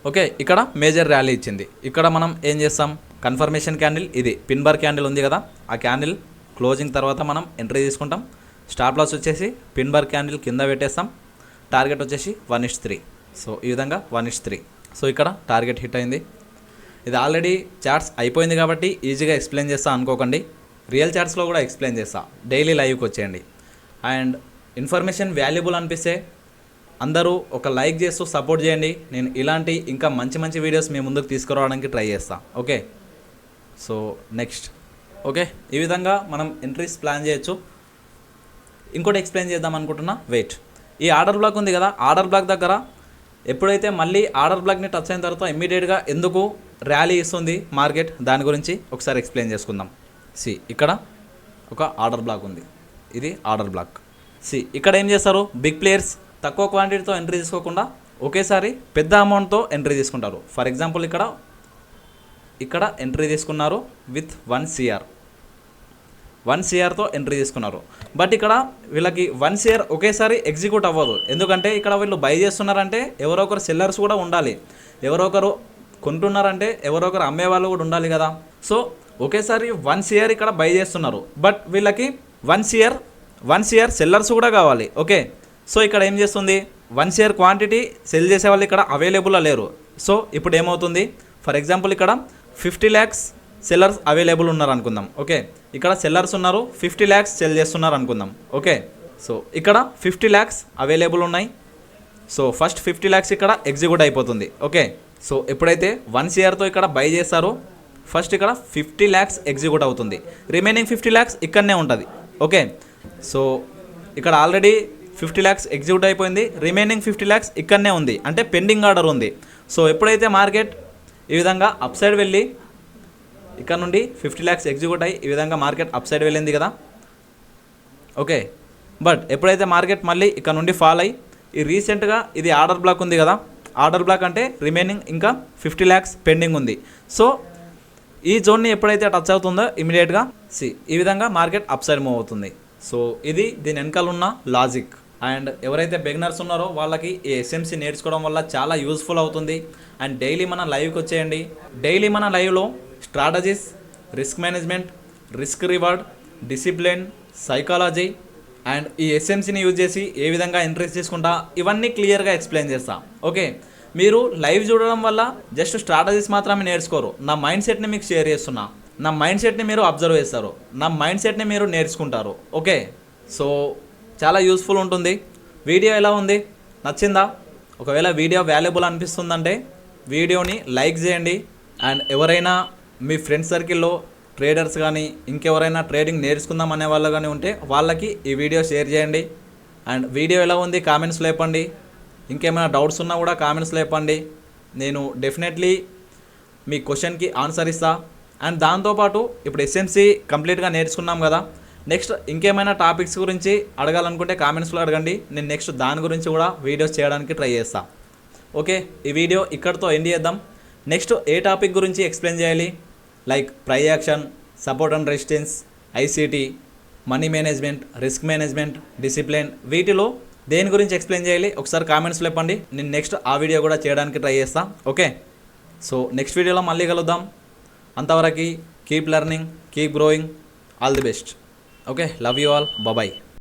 ఓకే, ఇక్కడ మేజర్ ర్యాలీ ఇచ్చింది. ఇక్కడ మనం ఏం చేస్తాం, కన్ఫర్మేషన్ క్యాండిల్ ఇది పిన్ బార్ క్యాండిల్ ఉంది కదా, ఆ క్యాండిల్ క్లోజింగ్ తర్వాత మనం ఎంట్రీ తీసుకుంటాం. స్టాప్ లాస్ వచ్చేసి పిన్ బార్ క్యాండిల్ కింద పెట్టేస్తాం, టార్గెట్ వచ్చేసి 1:3. సో ఈ విధంగా 1:3. సో ఇక్కడ టార్గెట్ హిట్ అయింది. ఇది ఆల్రెడీ చార్ట్స్ అయిపోయింది కాబట్టి ఈజీగా ఎక్స్ప్లెయిన్ చేస్తా అనుకోకండి, రియల్ చార్ట్స్లో కూడా ఎక్స్ప్లెయిన్ చేస్తా. డైలీ లైవ్కి వచ్చేయండి. అండ్ ఇన్ఫర్మేషన్ వాల్యుబుల్ అనిపిస్తే అందరూ ఒక లైక్ చేస్తూ సపోర్ట్ చేయండి. నేను ఇలాంటి ఇంకా మంచి మంచి వీడియోస్ మీ ముందుకు తీసుకురావడానికి ట్రై చేస్తాను. ఓకే, సో నెక్స్ట్ ఓకే, ఈ విధంగా మనం ఎంట్రీస్ ప్లాన్ చేయొచ్చు. ఇంకోటి ఎక్స్ప్లెయిన్ చేద్దాం అనుకుంటున్నా, వెయిట్. ఈ ఆర్డర్ బ్లాక్ ఉంది కదా, ఆర్డర్ బ్లాక్ దగ్గర ఎప్పుడైతే మళ్ళీ ఆర్డర్ బ్లాక్ని టచ్ అయిన తర్వాత ఇమ్మీడియట్గా ఎందుకు ర్యాలీ ఇస్తుంది మార్కెట్, దాని గురించి ఒకసారి ఎక్స్ప్లెయిన్ చేసుకుందాం. ఇక్కడ ఒక ఆర్డర్ బ్లాక్ ఉంది, ఇది ఆర్డర్ బ్లాక్. ఇక్కడ ఏం చేస్తారు, బిగ్ ప్లేయర్స్ తక్కువ క్వాంటిటీతో ఎంట్రీ తీసుకోకుండా ఒకేసారి పెద్ద అమౌంట్తో ఎంట్రీ తీసుకుంటారు. ఫర్ ఎగ్జాంపుల్ ఇక్కడ ఎంట్రీ తీసుకున్నారు విత్ 1 CR, 1 CRతో ఎంట్రీ తీసుకున్నారు. బట్ ఇక్కడ వీళ్ళకి 1 CR ఒకేసారి ఎగ్జిక్యూట్ అవ్వదు. ఎందుకంటే ఇక్కడ వీళ్ళు బై చేస్తున్నారంటే ఎవరో ఒకరు సెల్లర్స్ కూడా ఉండాలి, ఎవరో ఒకరు కొంటున్నారంటే ఎవరో ఒకరు అమ్మే వాళ్ళు కూడా ఉండాలి కదా. సో ఒకేసారి 1 CR ఇక్కడ బై చేస్తున్నారు, బట్ వీళ్ళకి 1 CR సెల్లర్స్ కూడా కావాలి. ఓకే, సో ఇక్కడ ఏం చేస్తుంది, 1 CR క్వాంటిటీ సెల్ చేసే వాళ్ళు ఇక్కడ అవైలబుల్లో లేరు. సో ఇప్పుడు ఏమవుతుంది, ఫర్ ఎగ్జాంపుల్ ఇక్కడ 50 lakhs సెల్లర్స్ అవైలబుల్ ఉన్నారు అనుకుందాం. ఓకే, ఇక్కడ సెల్లర్స్ ఉన్నారు, 50 lakhs సెల్ చేస్తున్నారు అనుకుందాం. ఓకే, సో ఇక్కడ 50 lakhs అవైలబుల్ ఉన్నాయి. సో ఫస్ట్ 50 lakhs ఇక్కడ ఎగ్జిక్యూట్ అయిపోతుంది. ఓకే, సో ఎప్పుడైతే 1 షేర్తో ఇక్కడ బై చేస్తారో ఫస్ట్ ఇక్కడ 50 lakhs ఎగ్జిక్యూట్ అవుతుంది. రిమైనింగ్ 50 lakhs ఇక్కడనే ఉంటుంది. ఓకే, సో ఇక్కడ ఆల్రెడీ 50 lakhs ఎగ్జిక్యూట్ అయిపోయింది. రిమైనింగ్ 50 lakhs ఇక్కడనే ఉంది, అంటే పెండింగ్ ఆర్డర్ ఉంది. సో ఎప్పుడైతే మార్కెట్ ఈ విధంగా అప్ సైడ్ వెళ్ళి ఇక్కడ నుండి 50 lakhs ఎగ్జిక్యూట్ అయ్యి ఈ విధంగా మార్కెట్ అప్ సైడ్ వెళ్ళింది కదా. ఓకే, బట్ ఎప్పుడైతే మార్కెట్ మళ్ళీ ఇక్కడ నుండి ఫాల్ అయ్యి ఈ రీసెంట్గా ఇది ఆర్డర్ బ్లాక్ ఉంది కదా, ఆర్డర్ బ్లాక్ అంటే రిమైనింగ్ ఇంకా 50 lakhs పెండింగ్ ఉంది. సో ఈ జోన్ని ఎప్పుడైతే టచ్ అవుతుందో ఇమీడియట్గా ఈ విధంగా మార్కెట్ అప్ సైడ్ మూవ్ అవుతుంది. సో ఇది దీని వెనకాల ఉన్న లాజిక్. అండ్ ఎవరైతే బిగినర్స్ ఉన్నారో వాళ్ళకి ఈ ఎస్ఎంసి నేర్చుకోవడం వల్ల చాలా యూస్ఫుల్ అవుతుంది. అండ్ డైలీ మన లైవ్కి వచ్చేయండి. డైలీ మన లైవ్లో strategies, risk management, risk reward, discipline, psychology and ఈ ఎస్ఎంసీని యూజ్ చేసి ఏ విధంగా ఎంట్రీస్ తీసుకుంటా ఇవన్నీ క్లియర్గా ఎక్స్ప్లెయిన్ చేస్తా. ఓకే, మీరు లైవ్ చూడడం వల్ల జస్ట్ స్ట్రాటజీస్ మాత్రమే నేర్చుకోరు, నా మైండ్ సెట్ని మీకు షేర్ చేస్తున్నా. నా మైండ్ సెట్ని మీరు అబ్జర్వ్ చేస్తారు, నా మైండ్ సెట్ని మీరు నేర్చుకుంటారు. ఓకే, సో చాలా యూస్ఫుల్ ఉంటుంది. వీడియో ఎలా ఉంది, నచ్చిందా? ఒకవేళ వీడియో వాల్యుబుల్ అనిపిస్తుందంటే వీడియోని లైక్ చేయండి. అండ్ ఎవరైనా మీ ఫ్రెండ్స్ సర్కిల్లో ట్రేడర్స్ కానీ ఇంకెవరైనా ట్రేడింగ్ నేర్చుకుందాం అనే వాళ్ళు కానీ ఉంటే వాళ్ళకి ఈ వీడియో షేర్ చేయండి. అండ్ వీడియో ఎలా ఉంది కామెంట్స్లో చెప్పండి. ఇంకేమైనా డౌట్స్ ఉన్నా కూడా కామెంట్స్లో చెప్పండి. నేను డెఫినెట్లీ మీ క్వశ్చన్కి ఆన్సర్ ఇస్తా. అండ్ దాంతోపాటు ఇప్పుడు ఎస్ఎంసి కంప్లీట్గా నేర్చుకున్నాం కదా, నెక్స్ట్ ఇంకేమైనా టాపిక్స్ గురించి అడగాలనుకుంటే కామెంట్స్లో అడగండి. నేను నెక్స్ట్ దాని గురించి కూడా వీడియోస్ చేయడానికి ట్రై చేస్తా. ఓకే, ఈ వీడియో ఇక్కడితో ఎండ్ చేద్దాం. నెక్స్ట్ ఏ టాపిక్ గురించి ఎక్స్ప్లెయిన్ చేయాలి, like price action, support and resistance, ICT, money management, risk management, discipline, వీటిలో దేని గురించి ఎక్స్ప్లెయిన్ చేయాలి ఒకసారి కామెంట్స్లో చెప్పండి. నేను నెక్స్ట్ ఆ వీడియో కూడా చేయడానికి ట్రై చేస్తా. ఓకే, సో నెక్స్ట్ వీడియోలో మళ్ళీ కలుద్దాం. అంతవరకు keep learning, keep growing, all the best. Okay, love you all, bye.